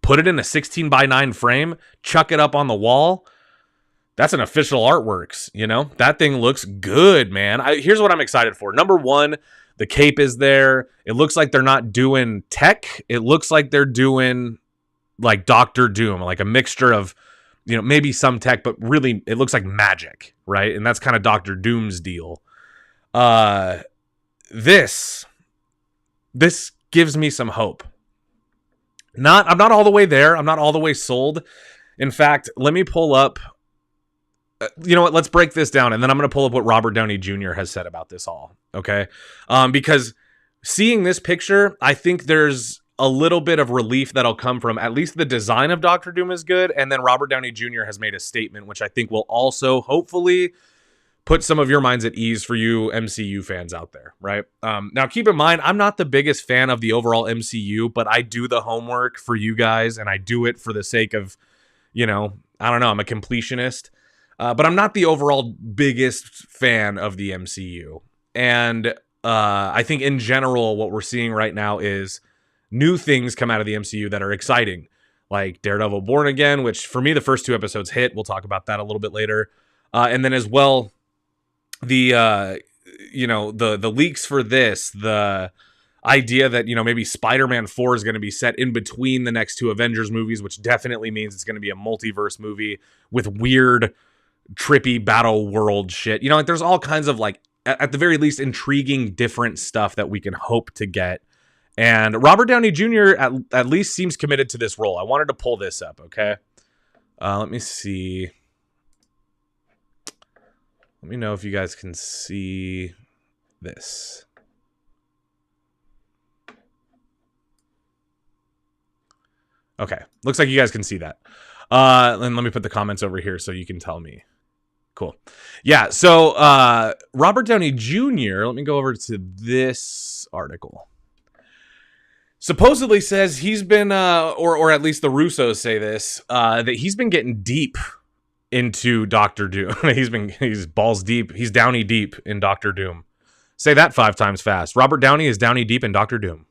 put it in a 16:9 frame, chuck it up on the wall. That's an official artworks, That thing looks good, man. Here's what I'm excited for. Number one, the cape is there. It looks like they're not doing tech. It looks like they're doing, like, Doctor Doom, like a mixture of, maybe some tech, but really it looks like magic, right? And that's kind of Doctor Doom's deal. This gives me some hope. I'm not all the way there. I'm not all the way sold. In fact, let me pull up. You know what? Let's break this down, and then I'm going to pull up what Robert Downey Jr. has said about this all. Okay, because seeing this picture, I think there's a little bit of relief that'll come from at least the design of Doctor Doom is good, and then Robert Downey Jr. has made a statement, which I think will also hopefully put some of your minds at ease for you MCU fans out there, right? Now, keep in mind, I'm not the biggest fan of the overall MCU, but I do the homework for you guys, and I do it for the sake of, I don't know, I'm a completionist. But I'm not the overall biggest fan of the MCU. And I think in general, what we're seeing right now is new things come out of the MCU that are exciting. Like Daredevil Born Again, which for me, the first 2 episodes hit. We'll talk about that a little bit later. And then as well, the leaks for this, the idea that, maybe Spider-Man 4 is going to be set in between the next 2 Avengers movies, which definitely means it's going to be a multiverse movie with weird, trippy battle world shit. Like there's all kinds of like, at the very least, intriguing different stuff that we can hope to get. And Robert Downey Jr. at least seems committed to this role. I wanted to pull this up, okay? Let me see. Let me know if you guys can see this. Okay, looks like you guys can see that. And let me put the comments over here so you can tell me. Cool. Yeah, so Robert Downey Jr., let me go over to this article. Supposedly says he's been, or at least the Russos say this, that he's been getting deep into Doctor Doom. he's balls deep. He's Downey deep in Doctor Doom. Say that 5 times fast. Robert Downey is Downey deep in Doctor Doom.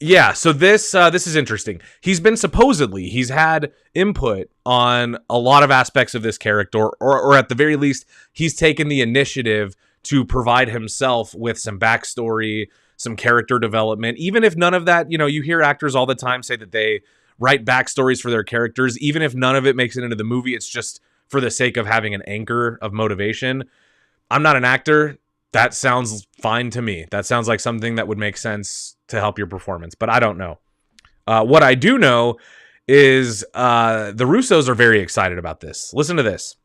Yeah, so this is interesting. He's had input on a lot of aspects of this character, or at the very least, he's taken the initiative to provide himself with some backstory, some character development. Even if none of that, you hear actors all the time say that they write backstories for their characters. Even if none of it makes it into the movie, it's just for the sake of having an anchor of motivation. I'm not an actor. That sounds fine to me. That sounds like something that would make sense to help your performance, but I don't know. What I do know is the Russos are very excited about this. Listen to this.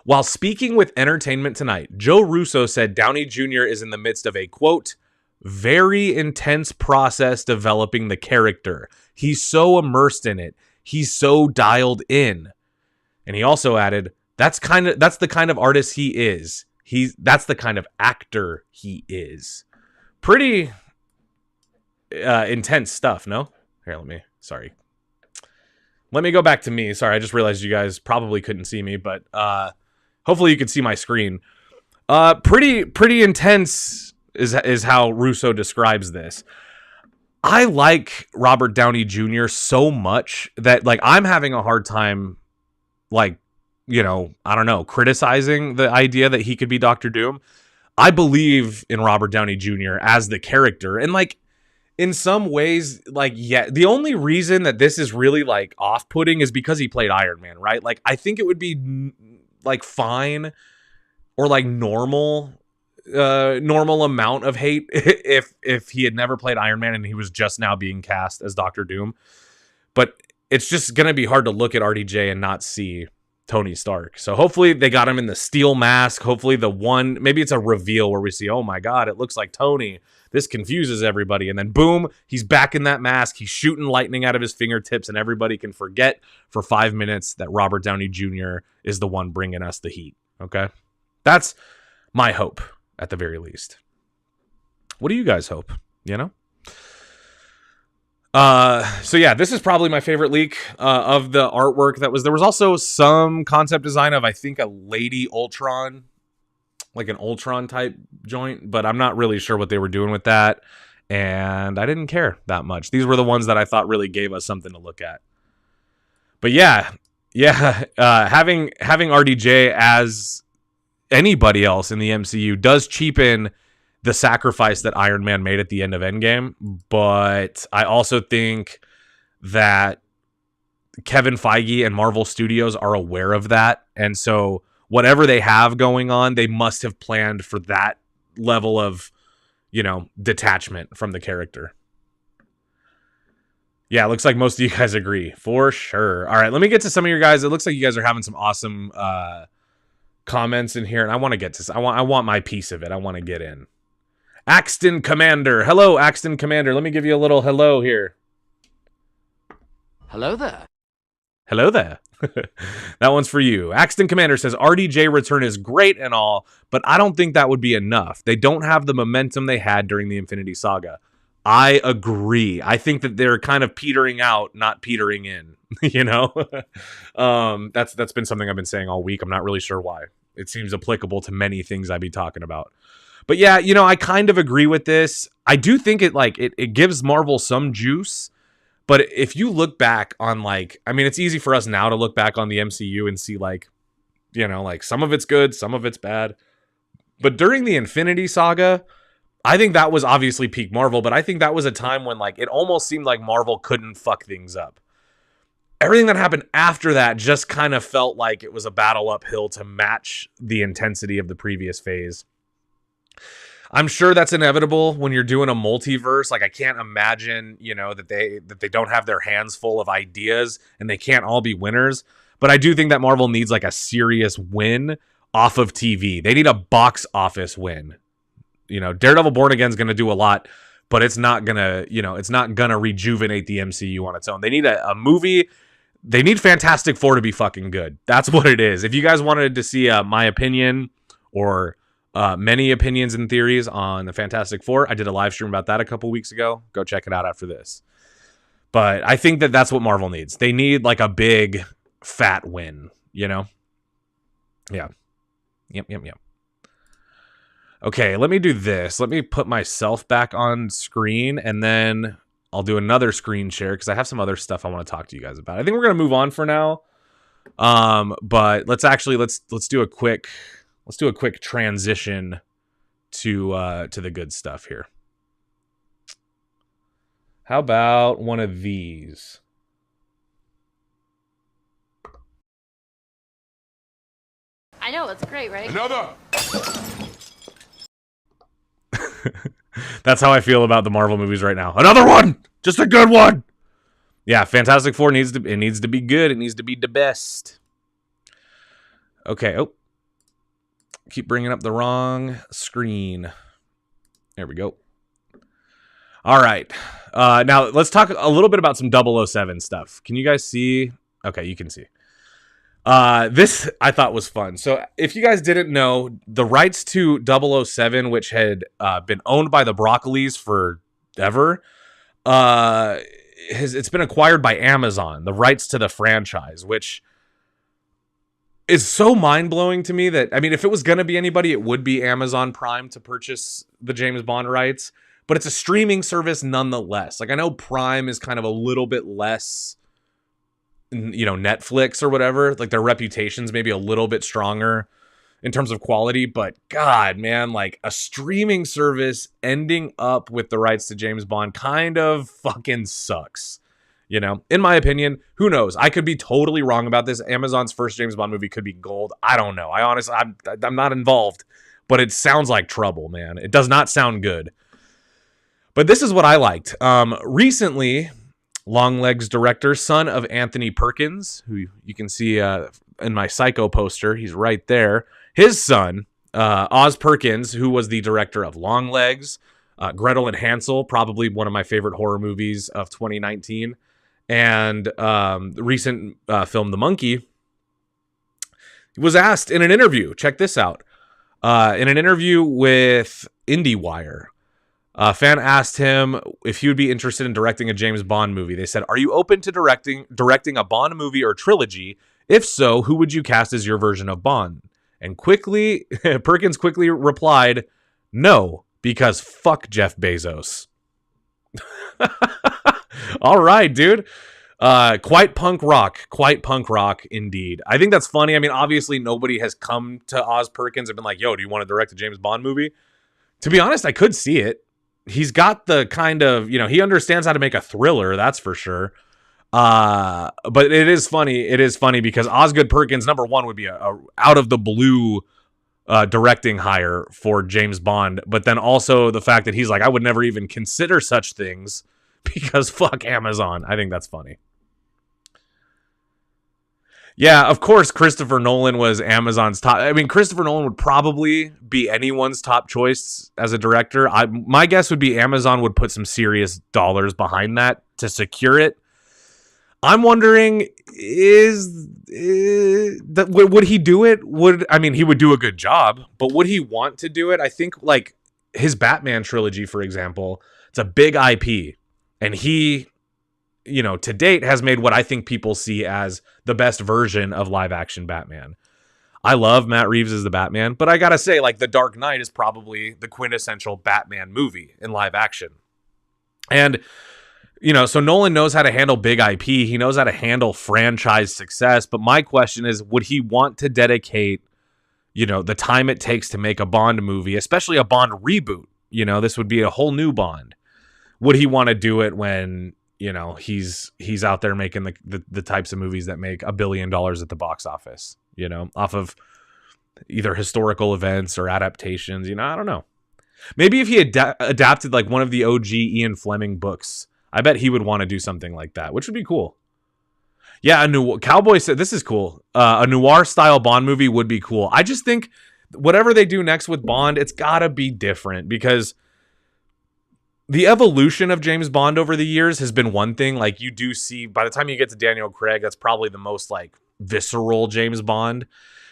While speaking with Entertainment Tonight, Joe Russo said Downey Jr. is in the midst of a, quote, very intense process developing the character. He's so immersed in it. He's so dialed in. And he also added, that's the kind of artist he is. That's the kind of actor he is. Pretty intense stuff, no? Here, let me go back to me. Sorry, I just realized you guys probably couldn't see me, but hopefully you can see my screen. Pretty intense is how Russo describes this. I like Robert Downey Jr. so much that like I'm having a hard time criticizing the idea that he could be Doctor Doom. I believe in Robert Downey Jr. as the character. And like, in some ways, like, yeah, the only reason that this is really like off-putting is because he played Iron Man, right? Like, I think it would be like fine or like normal amount of hate if he had never played Iron Man and he was just now being cast as Doctor Doom. But it's just gonna be hard to look at RDJ and not see Tony Stark. So hopefully they got him in the steel mask. Hopefully maybe it's a reveal where we see, oh my god, it looks like Tony. This confuses everybody. And then boom, he's back in that mask. He's shooting lightning out of his fingertips, and everybody can forget for 5 minutes that Robert Downey Jr. is the one bringing us the heat. Okay? That's my hope, at the very least. What do you guys hope? You know? So yeah, this is probably my favorite leak of the artwork that was. There was also some concept design of, I think, a Lady Ultron, like an Ultron type joint, but I'm not really sure what they were doing with that, and I didn't care that much. These were the ones that I thought really gave us something to look at. But yeah, having RDJ as anybody else in the MCU does cheapen the sacrifice that Iron Man made at the end of Endgame, but I also think that Kevin Feige and Marvel Studios are aware of that, and so whatever they have going on, they must have planned for that level of, you know, detachment from the character. Yeah, it looks like most of you guys agree, for sure. All right, let me get to some of your guys. It looks like you guys are having some awesome comments in here, and I want to get to. I want my piece of it. I want to get in. Axton Commander, hello, Axton Commander. Let me give you a little hello here. Hello there. Hello there. That one's for you. Axton Commander says, RDJ return is great and all, but I don't think that would be enough. They don't have the momentum they had during the Infinity Saga. I agree. I think that they're kind of petering out, not petering in, you know? That's been something I've been saying all week. I'm not really sure why. It seems applicable to many things I'd be talking about. But yeah, you know, I kind of agree with this. I do think it gives Marvel some juice. But if you look back on, like, I mean, it's easy for us now to look back on the MCU and see, like, you know, like, some of it's good, some of it's bad. But during the Infinity Saga, I think that was obviously peak Marvel, but I think that was a time when, like, it almost seemed like Marvel couldn't fuck things up. Everything that happened after that just kind of felt like it was a battle uphill to match the intensity of the previous phase. I'm sure that's inevitable when you're doing a multiverse. Like, I can't imagine, you know, that they don't have their hands full of ideas and they can't all be winners. But I do think that Marvel needs like a serious win off of TV. They need a box office win. You know, Daredevil Born Again is going to do a lot, but it's not going to, you know, it's not going to rejuvenate the MCU on its own. They need a movie. They need Fantastic Four to be fucking good. That's what it is. If you guys wanted to see my opinion or many opinions and theories on the Fantastic Four, I did a live stream about that a couple weeks ago. Go check it out after this. But I think that that's what Marvel needs. They need like a big fat win, you know? Yeah. Yep. Okay, let me do this. Let me put myself back on screen, and then I'll do another screen share because I have some other stuff I want to talk to you guys about. I think we're gonna move on for now. But let's do a quick transition to the good stuff here. How about one of these? I know, it's great, right? Another! That's how I feel about the Marvel movies right now. Another one! Just a good one! Yeah, Fantastic Four needs to be good. It needs to be the best. Okay, oh. Keep bringing up the wrong screen. There we go. All right. Now, let's talk a little bit about some 007 stuff. Can you guys see? Okay, you can see. This I thought was fun. So if you guys didn't know, the rights to 007, which had been owned by the Broccolis forever, it's been acquired by Amazon, the rights to the franchise, which is so mind-blowing to me that, I mean, if it was going to be anybody, it would be Amazon Prime to purchase the James Bond rights, but it's a streaming service nonetheless. Like, I know Prime is kind of a little bit less, you know, Netflix or whatever, like their reputation's maybe a little bit stronger in terms of quality, but God, man, like a streaming service ending up with the rights to James Bond kind of fucking sucks. You know, in my opinion, who knows? I could be totally wrong about this. Amazon's first James Bond movie could be gold. I don't know. I'm not involved, but it sounds like trouble, man. It does not sound good. But this is what I liked. Recently, Longlegs director, son of Anthony Perkins, who you can see in my Psycho poster, he's right there. His son, Oz Perkins, who was the director of Longlegs, Gretel and Hansel, probably one of my favorite horror movies of 2019, and the recent film The Monkey, was asked in an interview, check this out, in an interview with IndieWire, a fan asked him if he would be interested in directing a James Bond movie. They said, "Are you open to directing a Bond movie or trilogy? If so, who would you cast as your version of Bond?" And Perkins quickly replied, "No, because fuck Jeff Bezos." All right, dude. Quite punk rock indeed. I think that's funny. I mean, obviously nobody has come to Oz Perkins and been like, "Yo, do you want to direct a James Bond movie?" To be honest, I could see it. He's got the kind of, he understands how to make a thriller, that's for sure. But it is funny. It is funny because Osgood Perkins, number one, would be a out of the blue directing hire for James Bond. But then also the fact that he's like, I would never even consider such things because fuck Amazon. I think that's funny. Yeah, of course, Christopher Nolan was Amazon's top. I mean, Christopher Nolan would probably be anyone's top choice as a director. My guess would be Amazon would put some serious dollars behind that to secure it. I'm wondering, would he do it? He would do a good job, but would he want to do it? I think like his Batman trilogy, for example, it's a big IP, and he, to date has made what I think people see as the best version of live action Batman. I love Matt Reeves as the Batman, but I gotta say, like, The Dark Knight is probably the quintessential Batman movie in live action. And, so Nolan knows how to handle big IP. He knows how to handle franchise success. But my question is, would he want to dedicate, the time it takes to make a Bond movie, especially a Bond reboot? This would be a whole new Bond. Would he want to do it when, he's out there making the types of movies that make $1 billion at the box office, off of either historical events or adaptations, I don't know. Maybe if he adapted like one of the OG Ian Fleming books, I bet he would want to do something like that, which would be cool. Yeah, Cowboy said, this is cool. A noir style Bond movie would be cool. I just think whatever they do next with Bond, it's gotta be different because the evolution of James Bond over the years has been one thing. Like, you do see, by the time you get to Daniel Craig, that's probably the most like visceral James Bond.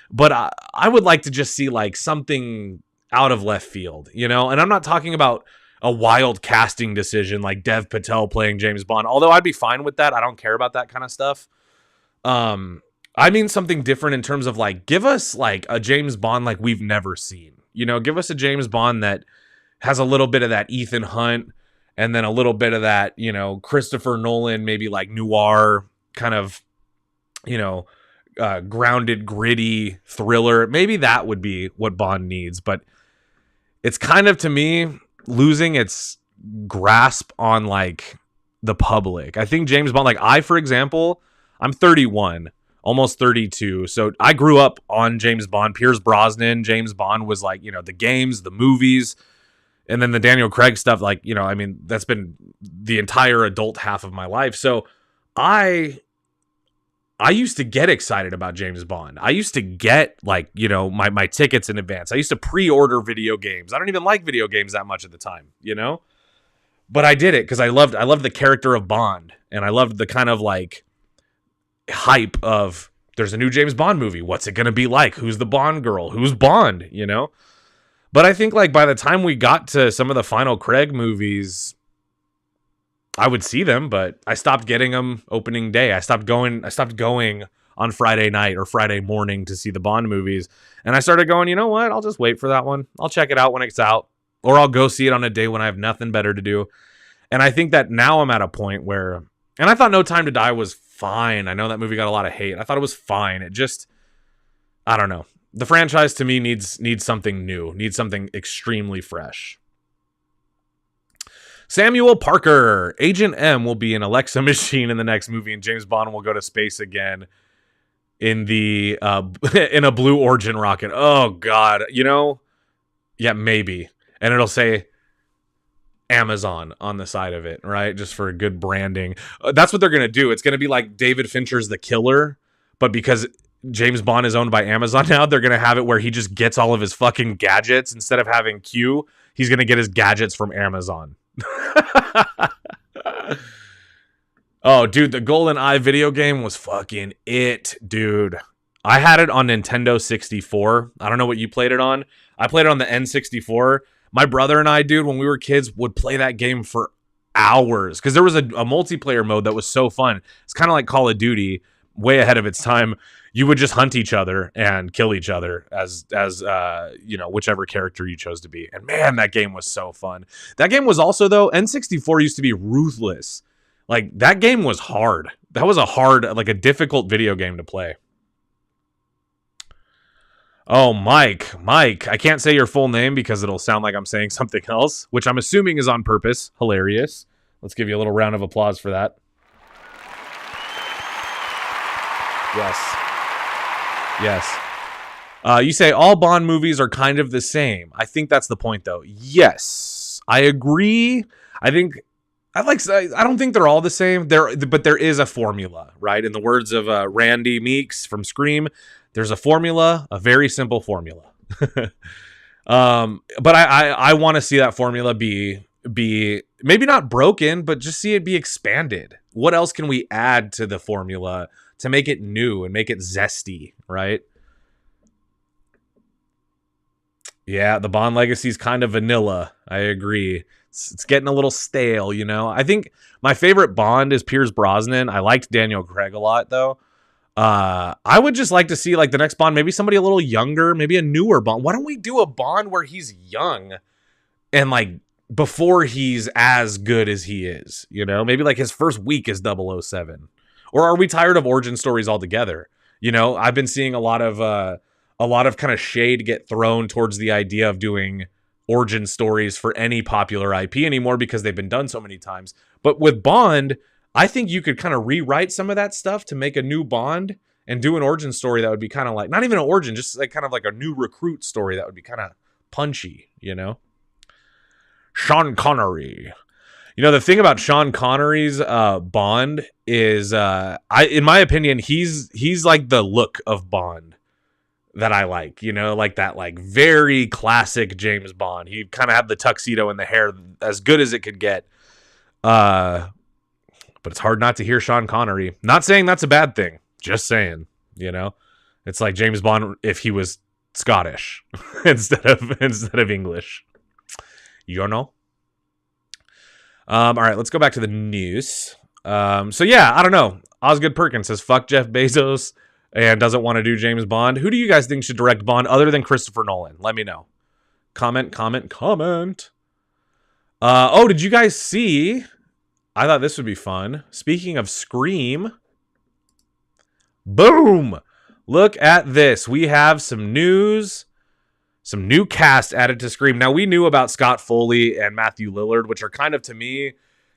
But I would like to just see like something out of left field, and I'm not talking about a wild casting decision like Dev Patel playing James Bond, although I'd be fine with that. I don't care about that kind of stuff. I mean something different in terms of like, give us like a James Bond like we've never seen. Give us a James Bond that has a little bit of that Ethan Hunt and then a little bit of that, Christopher Nolan, maybe like noir kind of, grounded, gritty thriller. Maybe that would be what Bond needs, but it's kind of, to me, losing its grasp on like the public. I think James Bond, like for example, I'm 31, almost 32. So I grew up on James Bond, Pierce Brosnan. James Bond was like, the games, the movies, and then the Daniel Craig stuff, like, that's been the entire adult half of my life. So I used to get excited about James Bond. I used to get like, my tickets in advance. I used to pre-order video games. I don't even like video games that much at the time, but I did it because I loved the character of Bond, and I loved the kind of like hype of there's a new James Bond movie. What's it going to be like? Who's the Bond girl? Who's Bond? But I think like by the time we got to some of the final Craig movies, I would see them, but I stopped getting them opening day. I stopped going on Friday night or Friday morning to see the Bond movies. And I started going, you know what? I'll just wait for that one. I'll check it out when it's out, or I'll go see it on a day when I have nothing better to do. And I think that now I'm at a point where, and I thought No Time to Die was fine. I know that movie got a lot of hate. I thought it was fine. It just, I don't know. The franchise to me needs something new, needs something extremely fresh. Samuel Parker, Agent M will be an Alexa machine in the next movie, and James Bond will go to space again in the in a Blue Origin rocket. Oh God, you know, yeah, maybe, and it'll say Amazon on the side of it, right? Just for good branding. That's what they're gonna do. It's gonna be like David Fincher's The Killer, but because James Bond is owned by Amazon now, they're gonna have it where he just gets all of his fucking gadgets instead of having Q. He's gonna get his gadgets from Amazon. Oh, dude, the GoldenEye video game was fucking it, dude. I had it on Nintendo 64. I don't know what you played it on. I played it on the N64. My brother and I, dude, when we were kids, would play that game for hours because there was a multiplayer mode that was so fun. It's kind of like Call of Duty, way ahead of its time. You would just hunt each other and kill each other as you know, whichever character you chose to be. And man, that game was so fun. That game was also, though, N64 used to be ruthless. Like, that game was hard. That was a hard, like a difficult video game to play. Oh, Mike. I can't say your full name because it'll sound like I'm saying something else, which I'm assuming is on purpose. Hilarious. Let's give you a little round of applause for that. Yes. You say all Bond movies are kind of the same. I think that's the point, though. Yes, I agree. I don't think they're all the same. But there is a formula, right? In the words of Randy Meeks from Scream, there's a formula, a very simple formula. But I want to see that formula be maybe not broken, but just see it be expanded. What else can we add to the formula to make it new and make it zesty, right? Yeah, the Bond legacy is kind of vanilla. I agree. It's getting a little stale, you know? I think my favorite Bond is Pierce Brosnan. I liked Daniel Craig a lot, though. I would just like to see, like, the next Bond, maybe somebody a little younger, maybe a newer Bond. Why don't we do a Bond where he's young and, like, before he's as good as he is, you know? Maybe, like, his first week is 007. Or are we tired of origin stories altogether? You know, I've been seeing a lot of kind of shade get thrown towards the idea of doing origin stories for any popular IP anymore because they've been done so many times. But with Bond, I think you could kind of rewrite some of that stuff to make a new Bond and do an origin story that would be kind of like, not even an origin, just like kind of like a new recruit story that would be kind of punchy, you know? Sean Connery. You know, the thing about Sean Connery's Bond is, in my opinion, he's like the look of Bond that I like, you know, like that, like very classic James Bond. He kind of had the tuxedo and the hair as good as it could get. But it's hard not to hear Sean Connery. Not saying that's a bad thing. Just saying, you know, it's like James Bond if he was Scottish instead of English, you know? All right, let's go back to the news. So yeah, I don't know. Osgood Perkins says, fuck Jeff Bezos and doesn't want to do James Bond. Who do you guys think should direct Bond other than Christopher Nolan? Let me know. Comment. Oh, did you guys see? I thought this would be fun. Speaking of Scream. Boom! Look at this. We have some news. Some new cast added to Scream. Now, we knew about Scott Foley and Matthew Lillard, which are kind of, to me,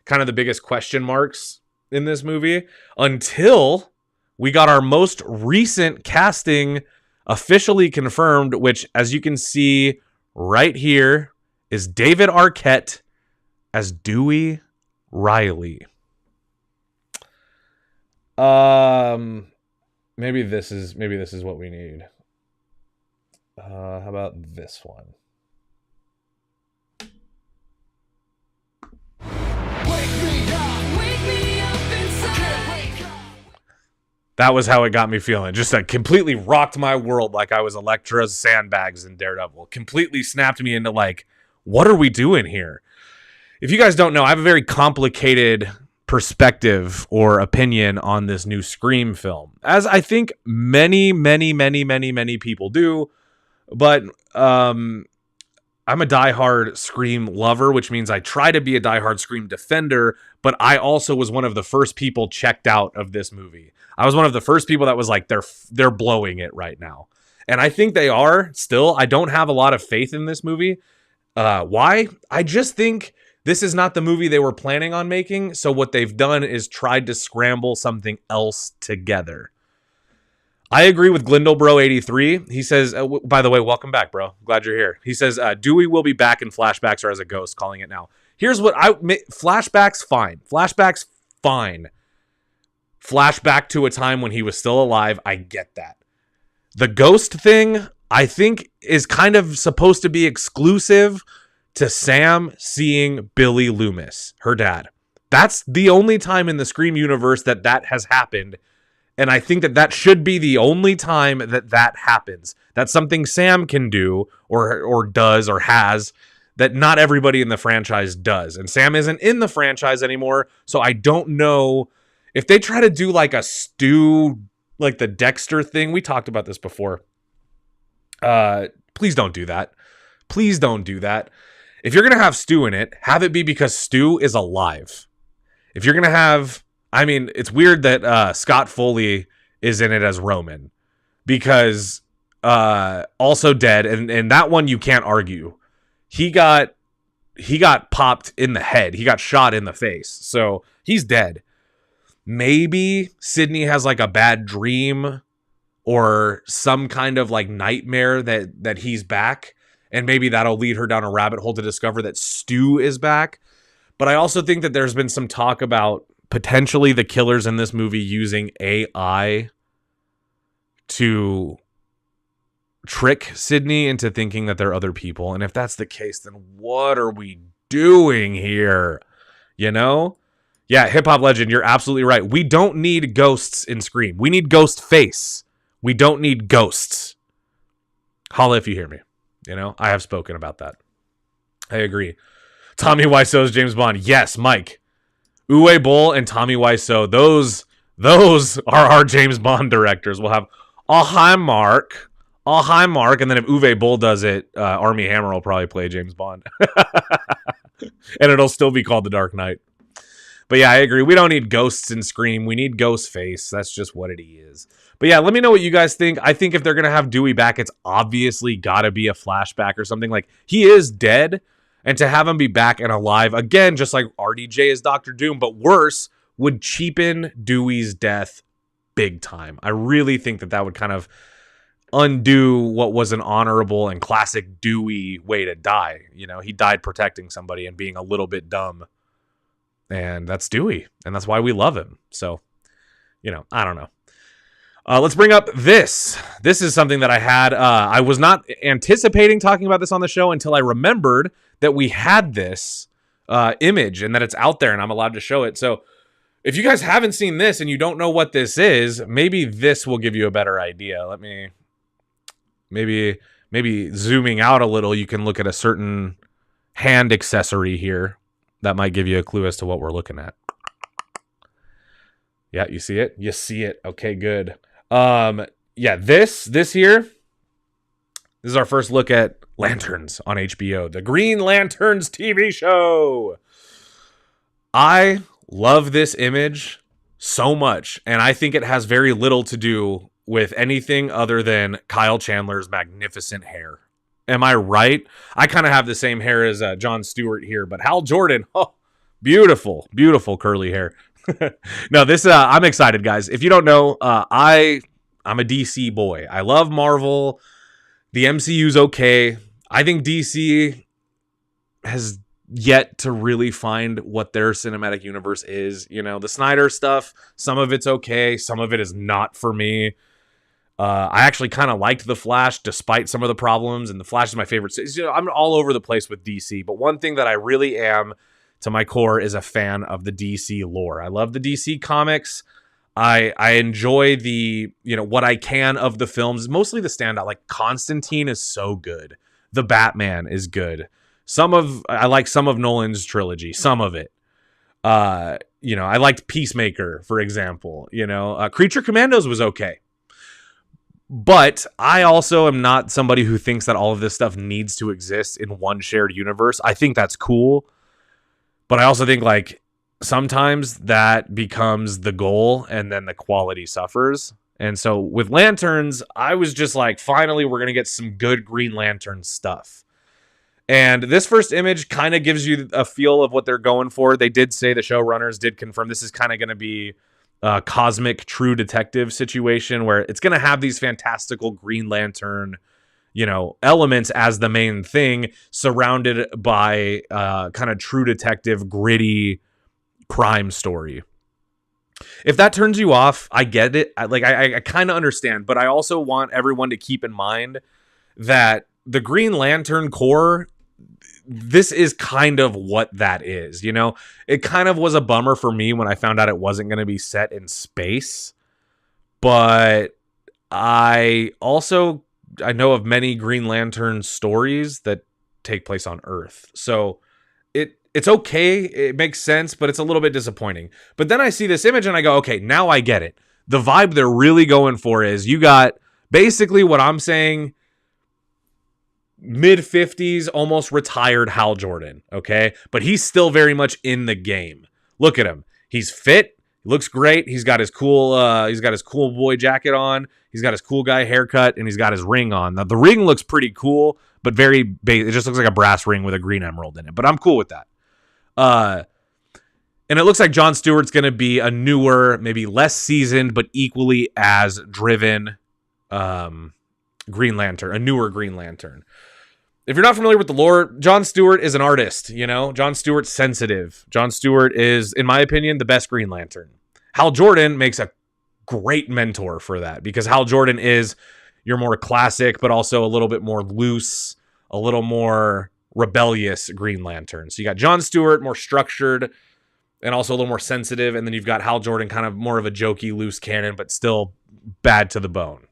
kind of the biggest question marks in this movie, until we got our most recent casting officially confirmed, which, as you can see right here, is David Arquette as Dewey Riley. Maybe this is what we need. How about this one? That was how it got me feeling. Just like completely rocked my world like I was Elektra's sandbags in Daredevil. Completely snapped me into like, what are we doing here? If you guys don't know, I have a very complicated perspective or opinion on this new Scream film, as I think many people do. But I'm a diehard Scream lover, which means I try to be a diehard Scream defender, but I also was one of the first people checked out of this movie. I was one of the first people that was like, they're blowing it right now. And I think they are still. I don't have a lot of faith in this movie. Why? I just think this is not the movie they were planning on making. So what they've done is tried to scramble something else together. I agree with Glindlebro83. He says, by the way, welcome back, bro. Glad you're here. He says, Dewey will be back in flashbacks or as a ghost, calling it now. Here's what flashbacks, fine. Flashbacks, fine. Flashback to a time when he was still alive. I get that. The ghost thing, I think, is kind of supposed to be exclusive to Sam seeing Billy Loomis, her dad. That's the only time in the Scream universe that has happened. And I think that should be the only time that happens. That's something Sam can do or does or has that not everybody in the franchise does. And Sam isn't in the franchise anymore, so I don't know if they try to do like a Stu, like the Dexter thing. We talked about this before. Please don't do that. Please don't do that. If you're going to have Stu in it, have it be because Stu is alive. If you're going to have... I mean, it's weird that Scott Foley is in it as Roman because also dead. And that one you can't argue. He got popped in the head. He got shot in the face. So he's dead. Maybe Sydney has like a bad dream or some kind of like nightmare that he's back. And maybe that'll lead her down a rabbit hole to discover that Stu is back. But I also think that there's been some talk about potentially the killers in this movie using AI to trick Sydney into thinking that they're other people. And if that's the case, then what are we doing here? You know? Yeah, Hip Hop Legend, you're absolutely right. We don't need ghosts in Scream. We need ghost face. We don't need ghosts. Holla if you hear me. You know, I have spoken about that. I agree. Tommy Wiseau's James Bond. Yes, Mike. Uwe Boll and Tommy Wiseau, those are our James Bond directors. We'll have hi Mark, and then if Uwe Boll does it, Armie Hammer will probably play James Bond, and it'll still be called The Dark Knight. But yeah, I agree. We don't need ghosts in Scream. We need Ghostface. That's just what it is. But yeah, let me know what you guys think. I think if they're gonna have Dewey back, it's obviously got to be a flashback or something. Like he is dead. And to have him be back and alive, again, just like RDJ is Dr. Doom, but worse, would cheapen Dewey's death big time. I really think that would kind of undo what was an honorable and classic Dewey way to die. You know, he died protecting somebody and being a little bit dumb. And that's Dewey. And that's why we love him. So, you know, I don't know. Let's bring up this. This is something that I had. I was not anticipating talking about this on the show until I remembered that we had this image and that it's out there and I'm allowed to show it. So if you guys haven't seen this and you don't know what this is, maybe this will give you a better idea. Let me maybe zooming out a little, you can look at a certain hand accessory here that might give you a clue as to what we're looking at. Yeah, you see it? You see it. Okay, good. Yeah, this here, this is our first look at Lanterns on HBO, the Green Lanterns TV show. I love this image so much, and I think it has very little to do with anything other than Kyle Chandler's magnificent hair. Am I right? I kind of have the same hair as Jon Stewart here, but Hal Jordan, oh, beautiful, beautiful curly hair. No, this I'm excited, guys. If you don't know, I'm a DC boy. I love Marvel. The MCU's okay. I think DC has yet to really find what their cinematic universe is. You know, the Snyder stuff, some of it's okay, some of it is not for me. I actually kind of liked The Flash despite some of the problems, and The Flash is my favorite. You know, I'm all over the place with DC, but one thing that I really am to my core is a fan of the DC lore. I love the DC comics. I enjoy the, you know, what I can of the films, mostly the standout. Like Constantine is so good. The Batman is good. I like some of Nolan's trilogy, some of it. You know, I liked Peacemaker, for example. You know, Creature Commandos was okay. But I also am not somebody who thinks that all of this stuff needs to exist in one shared universe. I think that's cool. But I also think, like, sometimes that becomes the goal and then the quality suffers. And so with Lanterns, I was just like, finally, we're going to get some good Green Lantern stuff. And this first image kind of gives you a feel of what they're going for. They did say, the showrunners did confirm, this is kind of going to be a cosmic True Detective situation where it's going to have these fantastical Green Lantern, you know, elements as the main thing, surrounded by kind of True Detective, gritty crime story. If that turns you off, I get it. I kind of understand, but I also want everyone to keep in mind that the Green Lantern Corps, this is kind of what that is, you know? It kind of was a bummer for me when I found out it wasn't going to be set in space, but I know of many Green Lantern stories that take place on Earth. So it's okay. It makes sense, but it's a little bit disappointing. But then I see this image and I go, okay, now I get it. The vibe they're really going for is you got basically what I'm saying, mid-50s, almost retired Hal Jordan, okay? But he's still very much in the game. Look at him. He's fit. He looks great. He's got his cool boy jacket on. He's got his cool guy haircut, and he's got his ring on. Now, the ring looks pretty cool, but very basic. It just looks like a brass ring with a green emerald in it. But I'm cool with that. And it looks like Jon Stewart's going to be a newer, maybe less seasoned, but equally as driven Green Lantern, a newer Green Lantern. If you're not familiar with the lore, Jon Stewart is an artist, you know? Jon Stewart's sensitive. Jon Stewart is, in my opinion, the best Green Lantern. Hal Jordan makes a great mentor for that, because Hal Jordan is your more classic, but also a little bit more loose, a little more rebellious Green Lantern. So you got Jon Stewart, more structured, and also a little more sensitive, and then you've got Hal Jordan, kind of more of a jokey, loose cannon, but still bad to the bone.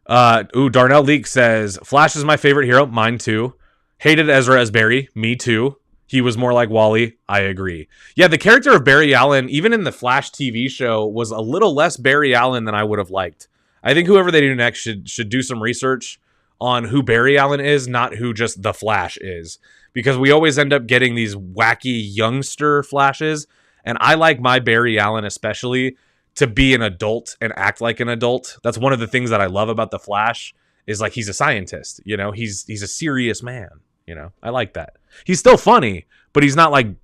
Darnell Leak says, Flash is my favorite hero. Mine too. Hated Ezra as Barry. Me too. He was more like Wally. I agree. Yeah, the character of Barry Allen, even in the Flash TV show, was a little less Barry Allen than I would have liked. I think whoever they do next should do some research on who Barry Allen is, not who just the Flash is. Because we always end up getting these wacky youngster Flashes, and I like my Barry Allen especially to be an adult and act like an adult. That's one of the things that I love about the Flash, is like he's a scientist, you know, he's a serious man, you know. I like that. He's still funny, but he's not like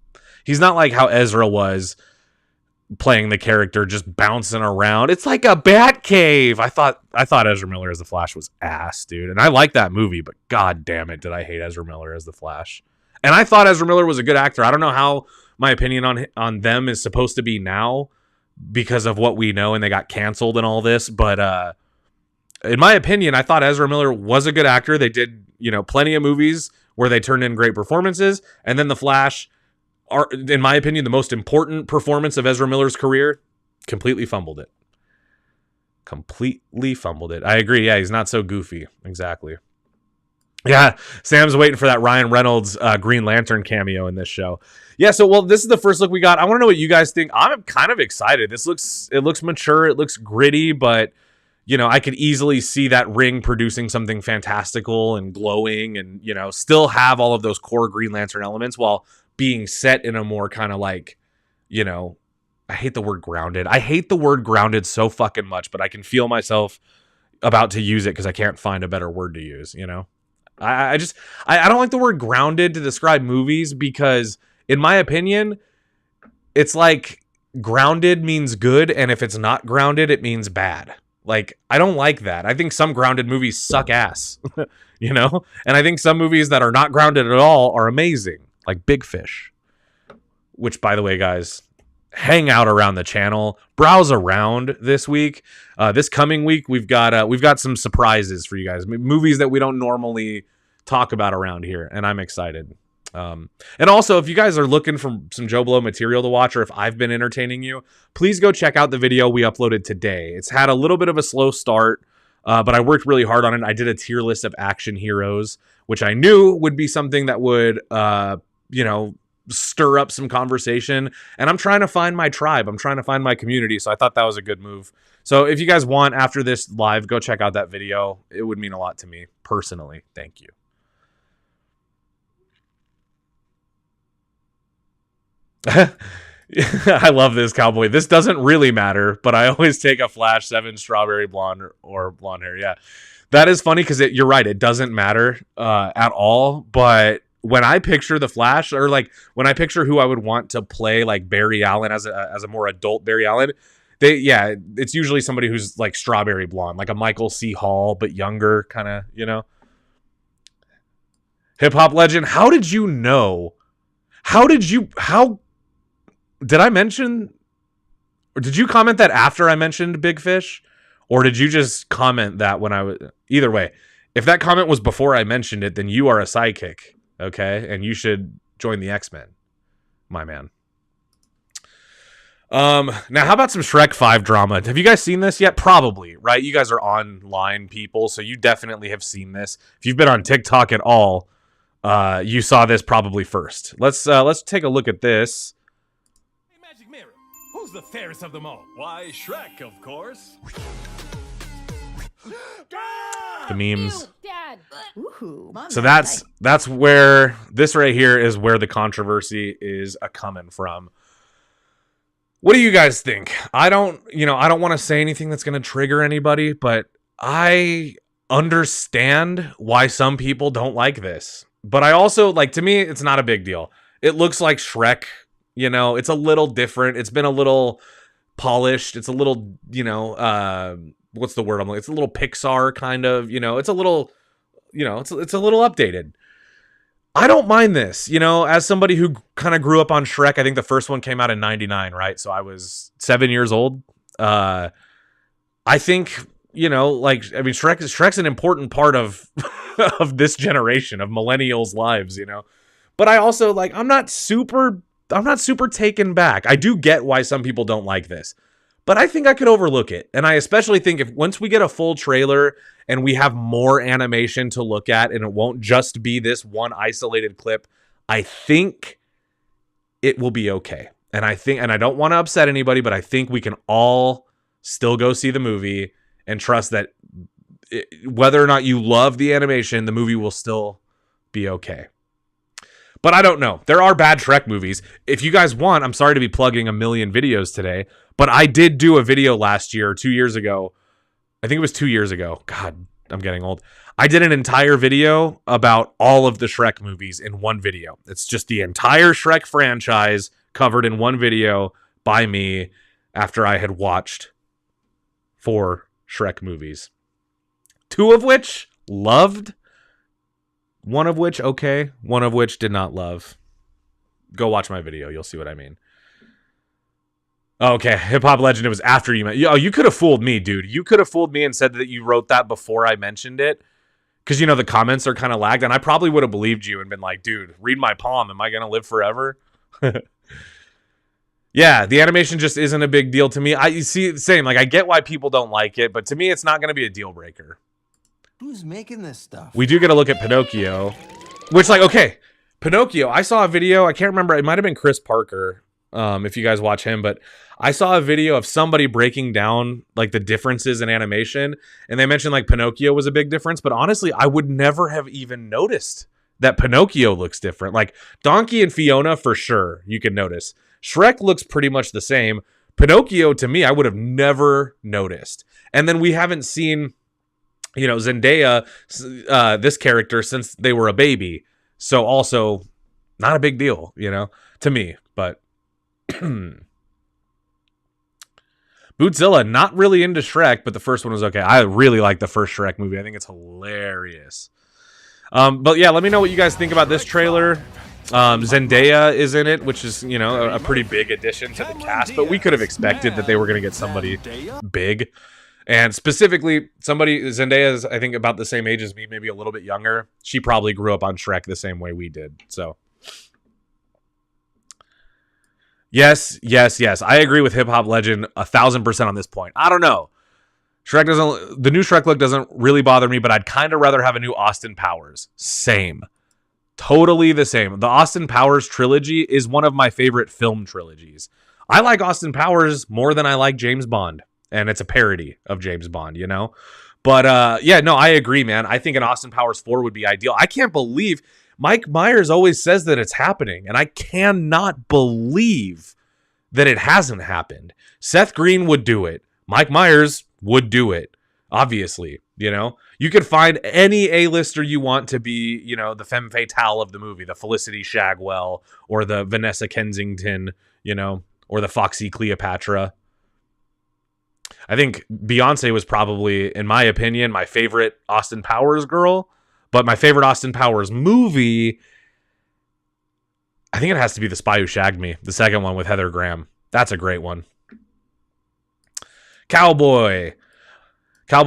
how Ezra was playing the character, just bouncing around. It's like a bat cave. I thought Ezra Miller as the Flash was ass, dude. And I like that movie, but god damn it, did I hate Ezra Miller as the Flash. And I thought Ezra Miller was a good actor. I don't know how my opinion on them is supposed to be now, because of what we know, and they got canceled and all this, but in my opinion, I thought Ezra Miller was a good actor. They did, you know, plenty of movies where they turned in great performances, and then The Flash, are, in my opinion, the most important performance of Ezra Miller's career, completely fumbled it. I agree. Yeah, he's not so goofy. Exactly. Yeah, Sam's waiting for that Ryan Reynolds Green Lantern cameo in this show. Yeah, so, well, this is the first look we got. I want to know what you guys think. I'm kind of excited. It looks mature. It looks gritty, but, you know, I could easily see that ring producing something fantastical and glowing and, you know, still have all of those core Green Lantern elements while being set in a more kind of like, you know, I hate the word grounded. I hate the word grounded so fucking much, but I can feel myself about to use it because I can't find a better word to use, you know? I don't like the word grounded to describe movies because, in my opinion, it's like grounded means good, and if it's not grounded, it means bad. Like, I don't like that. I think some grounded movies suck ass, you know? And I think some movies that are not grounded at all are amazing, like Big Fish, which, by the way, guys, hang out around the channel, browse around this week. This coming week, we've got some surprises for you guys, movies that we don't normally talk about around here, and I'm excited. And also, if you guys are looking for some Joe Blow material to watch, or if I've been entertaining you, please go check out the video we uploaded today. It's had a little bit of a slow start, but I worked really hard on it. I did a tier list of action heroes, which I knew would be something that would, you know, stir up some conversation, and I'm trying to find my tribe. I'm trying to find my community, so I thought that was a good move. So if you guys want, after this live, go check out that video. It would mean a lot to me personally. Thank you. I love this, Cowboy. This doesn't really matter, but I always take a Flash 7 strawberry blonde or blonde hair. Yeah, that is funny because you're right. It doesn't matter at all. But when I picture the Flash, or like when I picture who I would want to play like Barry Allen as a more adult Barry Allen, it's usually somebody who's like strawberry blonde, like a Michael C. Hall, but younger, kind of, you know. Hip hop legend, how did you know? How did I mention, or did you comment that after I mentioned Big Fish? Or did you just comment that when I was, either way, if that comment was before I mentioned it, then you are a sidekick, okay? And you should join the X-Men, my man. Now how about some Shrek 5 drama? Have you guys seen this yet? Probably, right? You guys are online people, so you definitely have seen this. If you've been on TikTok at all, you saw this probably first. Let's take a look at this. Who's the fairest of them all? Why, Shrek, of course. The memes. Dad. So that's where this right here is where the controversy is coming from. What do you guys think? I don't want to say anything that's going to trigger anybody, but I understand why some people don't like this. But I also, like, to me, it's not a big deal. It looks like Shrek. You know, it's a little different. It's been a little polished. It's a little, what's the word? It's a little Pixar kind of, it's a little, it's a little updated. I don't mind this, as somebody who kind of grew up on Shrek. I think the first one came out in 99, right? So I was 7 years old. I think, Shrek's an important part of, of this generation, of millennials' lives, But I also, I'm not super taken back. I do get why some people don't like this, but I think I could overlook it. And I especially think if once we get a full trailer and we have more animation to look at, and it won't just be this one isolated clip, I think it will be okay. And I don't want to upset anybody, but I think we can all still go see the movie and trust that whether or not you love the animation, the movie will still be okay. But I don't know. There are bad Shrek movies. If you guys want, I'm sorry to be plugging a million videos today, but I did do a video last year, 2 years ago. I think it was 2 years ago. God, I'm getting old. I did an entire video about all of the Shrek movies in one video. It's just the entire Shrek franchise covered in one video by me after I had watched 4 Shrek movies. 2 of which loved. 1 of which, okay. 1 of which did not love. Go watch my video. You'll see what I mean. Okay, Hip Hop Legend, it was after you. You could have fooled me, dude. You could have fooled me and said that you wrote that before I mentioned it. Because, the comments are kind of lagged. And I probably would have believed you and been like, dude, read my palm. Am I going to live forever? Yeah, the animation just isn't a big deal to me. You see, same. I get why people don't like it. But to me, it's not going to be a deal breaker. Who's making this stuff? We do get a look at Pinocchio, which, okay, Pinocchio, I saw a video, I can't remember, it might have been Chris Parker, if you guys watch him, but I saw a video of somebody breaking down, the differences in animation, and they mentioned, Pinocchio was a big difference, but honestly, I would never have even noticed that Pinocchio looks different. Donkey and Fiona, for sure, you can notice. Shrek looks pretty much the same. Pinocchio, to me, I would have never noticed. And then we haven't seen... Zendaya, this character, since they were a baby. So also not a big deal, to me. But Bootzilla, not really into Shrek, but the first one was okay. I really like the first Shrek movie. I think it's hilarious. But yeah, let me know what you guys think about this trailer. Zendaya is in it, which is, a pretty big addition to the cast. But we could have expected that they were going to get somebody big. And specifically, Zendaya is, I think, about the same age as me, maybe a little bit younger. She probably grew up on Shrek the same way we did. So, yes. I agree with Hip Hop Legend 1,000% on this point. I don't know. The new Shrek look doesn't really bother me, but I'd kind of rather have a new Austin Powers. Same. Totally the same. The Austin Powers trilogy is one of my favorite film trilogies. I like Austin Powers more than I like James Bond. And it's a parody of James Bond, But, yeah, no, I agree, man. I think an Austin Powers 4 would be ideal. I can't believe Mike Myers always says that it's happening. And I cannot believe that it hasn't happened. Seth Green would do it. Mike Myers would do it. Obviously, you know, you could find any A-lister you want to be, you know, the femme fatale of the movie, the Felicity Shagwell or the Vanessa Kensington, you know, or the Foxy Cleopatra. I think Beyonce was probably, in my opinion, my favorite Austin Powers girl, but my favorite Austin Powers movie, I think it has to be The Spy Who Shagged Me, the second one with Heather Graham. That's a great one. Cowboy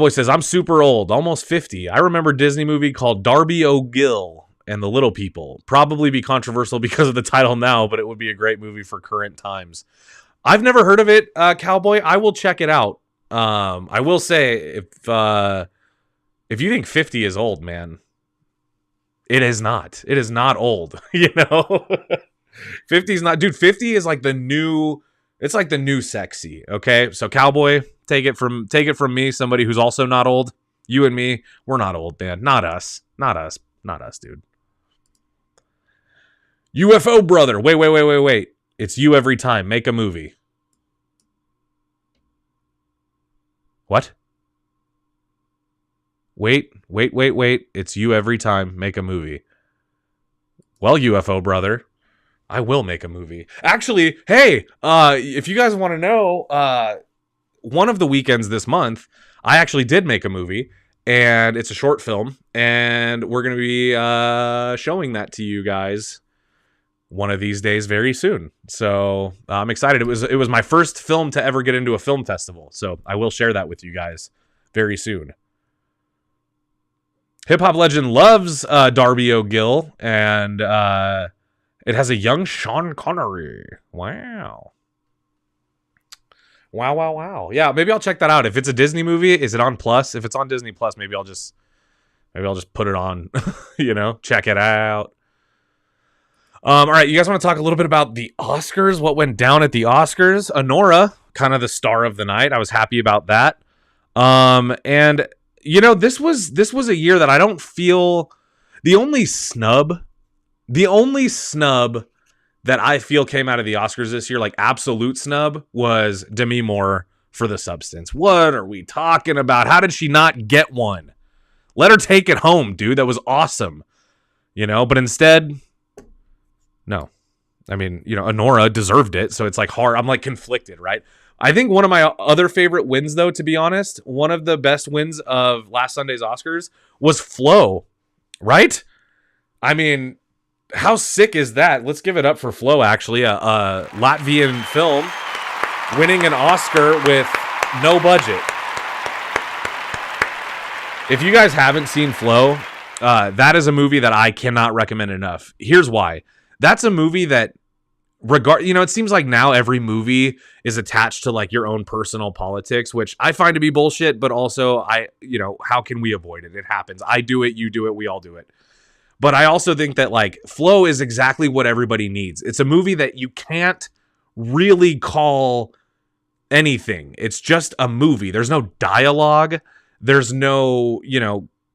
says, I'm super old, almost 50. I remember a Disney movie called Darby O'Gill and the Little People. Probably be controversial because of the title now, but it would be a great movie for current times. I've never heard of it, Cowboy. I will check it out. I will say, if you think 50 is old, man, it is not. It is not old, you know? 50 is not, dude, 50 is like the new, it's like the new sexy, okay? So Cowboy, take it from me, somebody who's also not old. You and me, we're not old, man. Not us, dude. UFO brother. Wait. It's you every time. Make a movie. What? Wait. It's you every time. Make a movie. Well, UFO brother, I will make a movie. Actually, hey, if you guys want to know, one of the weekends this month, I actually did make a movie, and it's a short film, and we're going to be showing that to you guys one of these days very soon. So I'm excited. It was my first film to ever get into a film festival, so I will share that with you guys very soon. Hip hop legend loves Darby O'Gill, and it has a young Sean Connery. Wow. Yeah, maybe I'll check that out. If it's a Disney movie, is it on Plus? If it's on Disney Plus, maybe I'll just put it on. You know, check it out. All right, you guys want to talk a little bit about the Oscars? What went down at the Oscars? Honora, kind of the star of the night. I was happy about that. And you know, this was a year that I don't feel the only snub that I feel came out of the Oscars this year, like absolute snub, was Demi Moore for The Substance. What are we talking about? How did she not get one? Let her take it home, dude. That was awesome. You know, but instead, no. I mean, you know, Honora deserved it, so it's like hard. I'm like conflicted, right? I think one of my other favorite wins, though, to be honest, one of the best wins of last Sunday's Oscars was Flow, right? I mean, how sick is that? Let's give it up for Flow, actually. A Latvian film winning an Oscar with no budget. If you guys haven't seen Flow, that is a movie that I cannot recommend enough. Here's why. That's a movie that, it seems like now every movie is attached to like your own personal politics, which I find to be bullshit, but also how can we avoid it? It happens. I do it, you do it, we all do it. But I also think that like Flow is exactly what everybody needs. It's a movie that you can't really call anything. It's just a movie. There's no dialogue. There's no,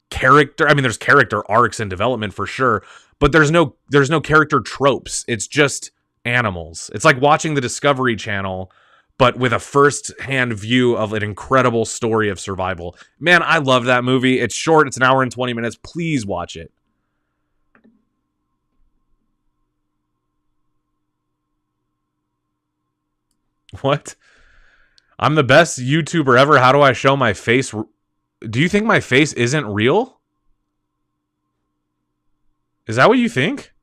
character. I mean, there's character arcs and development for sure, but there's no character tropes. It's just animals. It's like watching the Discovery Channel, but with a first-hand view of an incredible story of survival. Man, I love that movie. It's short. It's an hour and 20 minutes. Please watch it. What? I'm the best YouTuber ever. How do I show my face? Do you think my face isn't real? Is that what you think?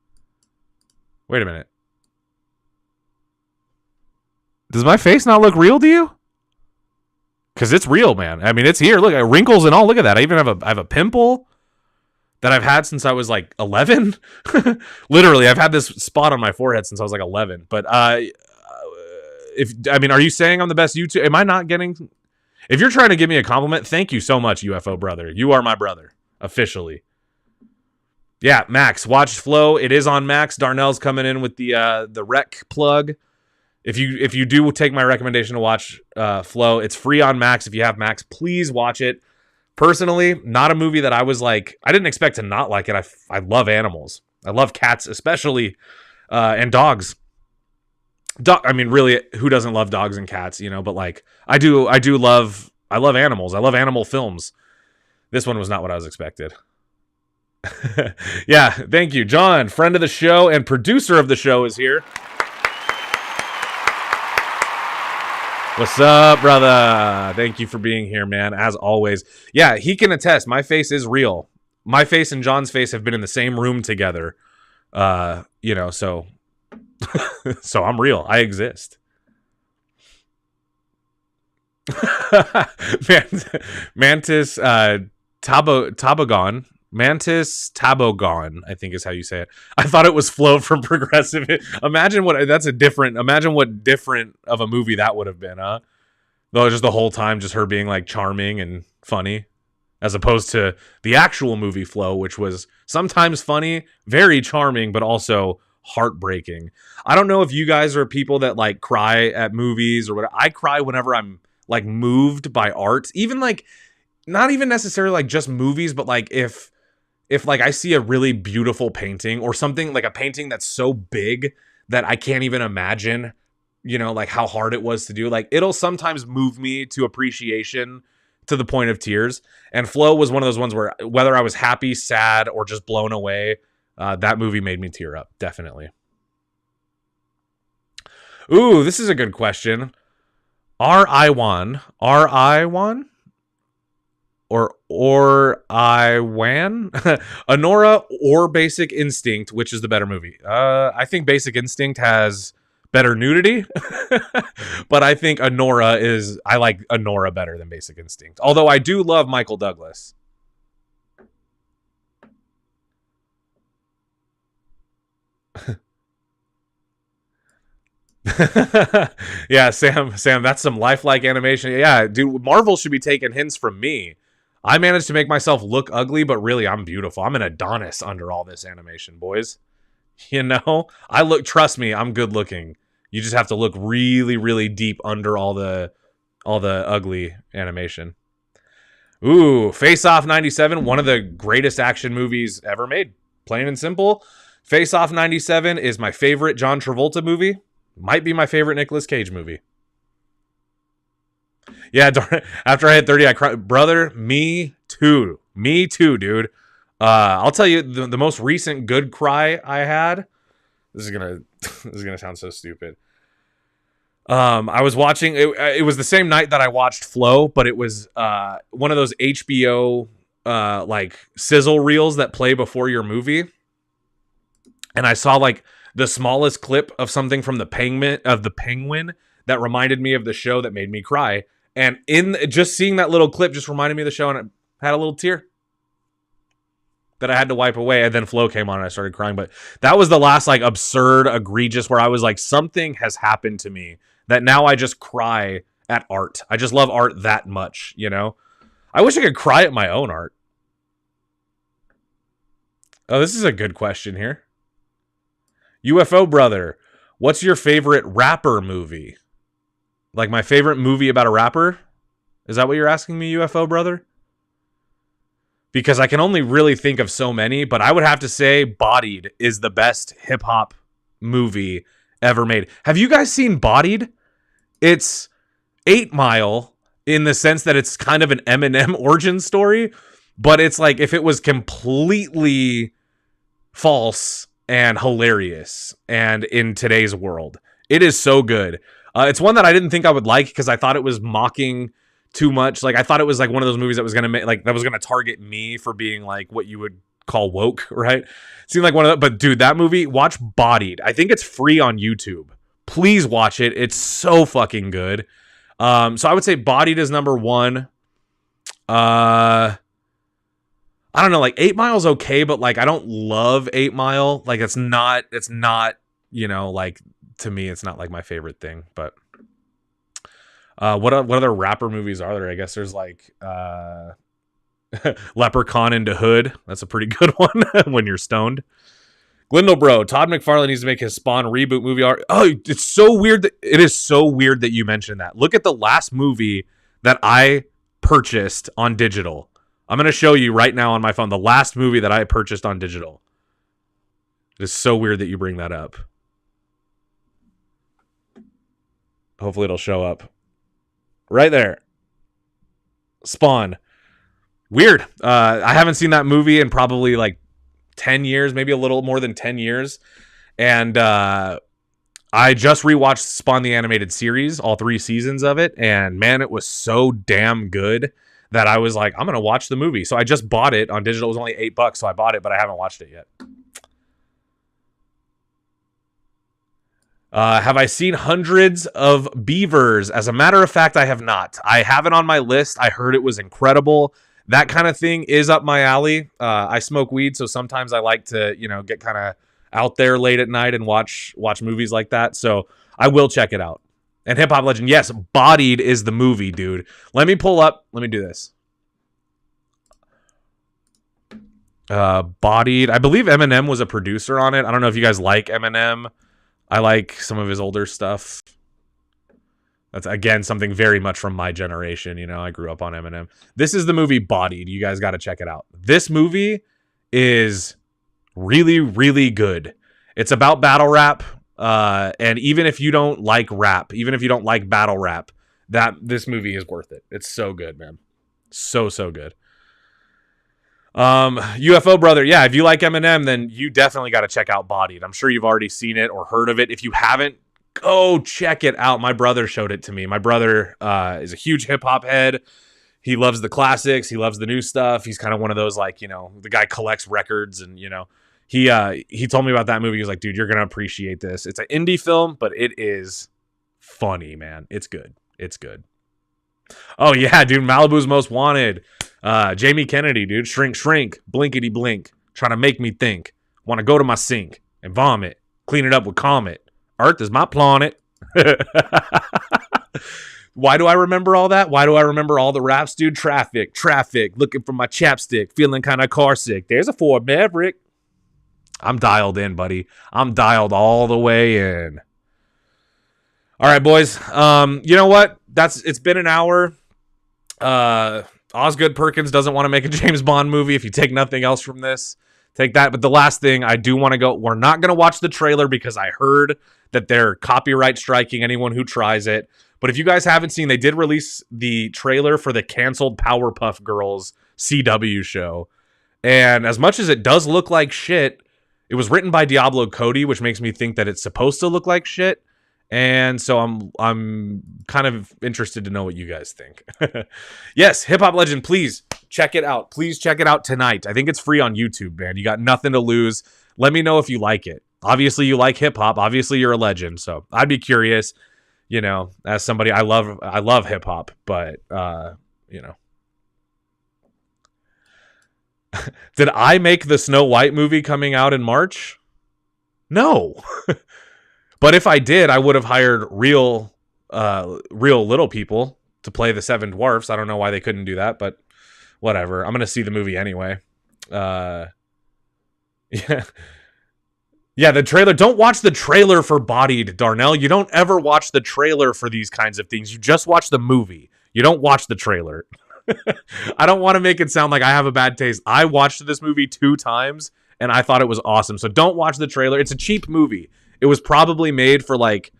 Wait a minute. Does my face not look real to you? Because it's real, man. I mean, it's here. Look, wrinkles and all. Look at that. I even have a pimple that I've had since I was like 11. Literally, I've had this spot on my forehead since I was like 11. But are you saying I'm the best YouTuber? Am I not getting? If you're trying to give me a compliment, thank you so much, UFO brother. You are my brother, officially. Yeah, Max, watch Flow. It is on Max. Darnell's coming in with the rec plug. If you do take my recommendation to watch Flow, it's free on Max. If you have Max, please watch it. Personally, not a movie that I was like, I didn't expect to not like it. I love animals. I love cats, especially, and dogs. I mean, really, who doesn't love dogs and cats, you know? But like, I love animals. I love animal films. This one was not what I was expected. Yeah, thank you. John, friend of the show and producer of the show, is here. What's up, brother? Thank you for being here, man, as always. Yeah, he can attest. My face is real. My face and John's face have been in the same room together. You know, so so I'm real. I exist. Mantis Tabogon. Mantis Tabogon, I think is how you say it. I thought it was Flo from Progressive. Imagine what different of a movie that would have been, huh? Though just the whole time just her being like charming and funny, as opposed to the actual movie Flo, which was sometimes funny, very charming, but also heartbreaking. I don't know if you guys are people that like cry at movies or what. I cry whenever I'm like moved by art, even like not even necessarily like just movies, but like if like I see a really beautiful painting or something, like a painting that's so big that I can't even imagine, you know, like how hard it was to do, like it'll sometimes move me to appreciation to the point of tears. And Flo was one of those ones where whether I was happy, sad, or just blown away, that movie made me tear up, definitely. Ooh, this is a good question. R.I.1? Or I-Wan? Honora or Basic Instinct, which is the better movie? I think Basic Instinct has better nudity, but I think I like Honora better than Basic Instinct. Although I do love Michael Douglas. Yeah, Sam, that's some lifelike animation. Yeah, dude, Marvel should be taking hints from me. I managed to make myself look ugly, but really I'm beautiful. I'm an Adonis under all this animation, boys. You know, trust me, I'm good looking. You just have to look really, really deep under all the ugly animation. Ooh, Face Off 97, one of the greatest action movies ever made. Plain and simple. Face Off 97 is my favorite John Travolta movie. Might be my favorite Nicolas Cage movie. Yeah, after I hit 30, I cried. Brother, me too. Me too, dude. I'll tell you the most recent good cry I had. This is gonna sound so stupid. I was watching. It was the same night that I watched Flow, but it was one of those HBO like sizzle reels that play before your movie, and I saw like the smallest clip of something from the Penguin that reminded me of the show that made me cry. And in just seeing that little clip just reminded me of the show, and I had a little tear that I had to wipe away. And then Flo came on and I started crying. But that was the last like absurd, egregious where I was like, something has happened to me that now I just cry at art. I just love art that much, you know? I wish I could cry at my own art. Oh, this is a good question here. UFO brother, what's your favorite rapper movie? Like my favorite movie about a rapper? Is that what you're asking me, UFO brother? Because I can only really think of so many, but I would have to say Bodied is the best hip-hop movie ever made. Have you guys seen Bodied? It's 8 Mile in the sense that it's kind of an Eminem origin story, but it's like if it was completely false and hilarious and in today's world. It is so good. It's one that I didn't think I would like because I thought it was mocking too much. Like I thought it was like one of those movies that was gonna make that was gonna target me for being like what you would call woke, right? It seemed like one of the, but dude, that movie, watch Bodied. I think it's free on YouTube. Please watch it. It's so fucking good. So I would say Bodied is number one. I don't know, like 8 Mile's okay, but like I don't love 8 Mile. Like it's not, you know, like to me, it's not like my favorite thing. But what other rapper movies are there? I guess there's like Leprechaun into Hood. That's a pretty good one when you're stoned. Glindle bro, Todd McFarlane needs to make his Spawn reboot movie. Oh, it's so weird. It is so weird that you mentioned that. Look at the last movie that I purchased on digital. I'm going to show you right now on my phone the last movie that I purchased on digital. It is so weird that you bring that up. Hopefully it'll show up. Right there. Spawn. Weird. I haven't seen that movie in probably like 10 years, maybe a little more than 10 years. And I just rewatched Spawn the Animated Series, all 3 seasons of it. And man, it was so damn good that I was like, I'm going to watch the movie. So I just bought it on digital. It was only $8, so I bought it, but I haven't watched it yet. Have I seen Hundreds of Beavers? As a matter of fact, I have not. I have it on my list. I heard it was incredible. That kind of thing is up my alley. I smoke weed, so sometimes I like to, get kind of out there late at night and watch movies like that. So I will check it out. And Hip Hop Legend, yes, Bodied is the movie, dude. Let me pull up. Let me do this. Bodied. I believe Eminem was a producer on it. I don't know if you guys like Eminem. I like some of his older stuff. That's, again, something very much from my generation. I grew up on Eminem. This is the movie Bodied. You guys got to check it out. This movie is really, really good. It's about battle rap. And even if you don't like rap, even if you don't like battle rap, this movie is worth it. It's so good, man. So good. UFO brother, yeah, if you like Eminem, then you definitely got to check out Bodied. I'm sure you've already seen it or heard of it. If you haven't, go check it out. My brother showed it to me. My brother is a huge hip-hop head. He loves the classics. He loves the new stuff. He's kind of one of those, like, the guy collects records, and he told me about that movie. He was like, dude, you're gonna appreciate this. It's an indie film, but it is funny, man. It's good. Oh yeah, dude, Malibu's Most Wanted. Jamie Kennedy, dude. Shrink, blinkety blink. Trying to make me think. Want to go to my sink and vomit. Clean it up with Comet. Earth is my planet. Why do I remember all that? Why do I remember all the raps, dude? Traffic. Looking for my chapstick. Feeling kind of car sick. There's a Ford Maverick. I'm dialed in, buddy. I'm dialed all the way in. All right, boys. You know what? It's been an hour. Osgood Perkins doesn't want to make a James Bond movie. If you take nothing else from this, take that. But the last thing, I do want to go. We're not going to watch the trailer because I heard that they're copyright striking anyone who tries it. But if you guys haven't seen, they did release the trailer for the canceled Powerpuff Girls CW show. And as much as it does look like shit, it was written by Diablo Cody, which makes me think that it's supposed to look like shit. And so I'm kind of interested to know what you guys think. Yes, Hip Hop Legend, please check it out. Please check it out tonight. I think it's free on YouTube, man. You got nothing to lose. Let me know if you like it. Obviously, you like hip hop. Obviously, you're a legend. So I'd be curious, as somebody, I love hip hop, but Did I make the Snow White movie coming out in March? No. But if I did, I would have hired real little people to play the 7 dwarfs. I don't know why they couldn't do that, but whatever. I'm going to see the movie anyway. Yeah. Yeah, the trailer. Don't watch the trailer for Bodied, Darnell. You don't ever watch the trailer for these kinds of things. You just watch the movie. You don't watch the trailer. I don't want to make it sound like I have a bad taste. I watched this movie 2 times, and I thought it was awesome. So don't watch the trailer. It's a cheap movie. It was probably made for, like,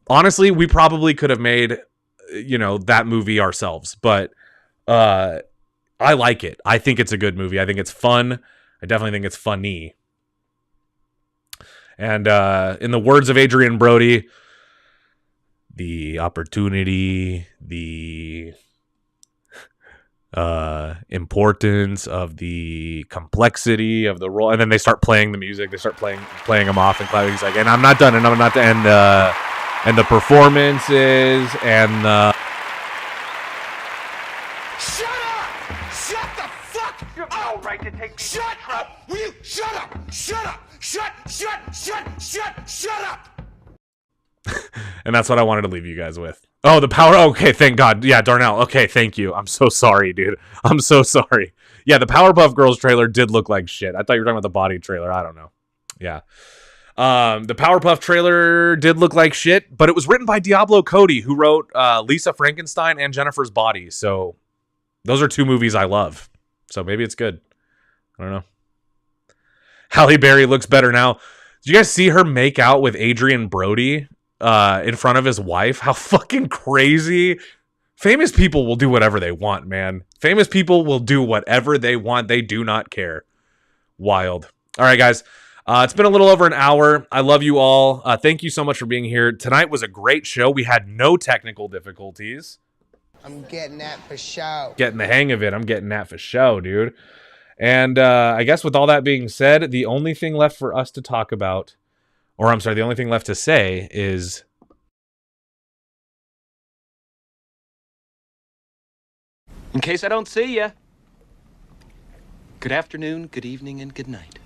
honestly, we probably could have made, that movie ourselves. But I like it. I think it's a good movie. I think it's fun. I definitely think it's funny. And in the words of Adrian Brody, the opportunity, the importance of the complexity of the role, and then they start playing the music. They start playing them off, and Cloudy's like, "And I'm not done, and I'm not done." And the performances and the. Shut up! Shut the fuck! You have no right to take. Shut up! Will you shut up? Shut up! Shut up! And that's what I wanted to leave you guys with. Oh, the power. Okay, thank God. Yeah, Darnell. Okay, thank you. I'm so sorry, dude. I'm so sorry. Yeah, the Powerpuff Girls trailer did look like shit. I thought you were talking about the Body trailer. I don't know. Yeah. The Powerpuff trailer did look like shit, but it was written by Diablo Cody, who wrote Lisa Frankenstein and Jennifer's Body. So those are 2 movies I love. So maybe it's good. I don't know. Halle Berry looks better now. Did you guys see her make out with Adrian Brody in front of his wife. How fucking crazy. Famous people will do whatever they want, man. Famous people will do whatever they want. They do not care. Wild. All right, guys. It's been a little over an hour. I love you all. Thank you so much for being here. Tonight was a great show. We had no technical difficulties. I'm getting that for show. Getting the hang of it. I'm getting that for show, dude. And I guess with all that being said, the only thing left for us to talk about, or I'm sorry, the only thing left to say is... In case I don't see ya, good afternoon, good evening, and good night.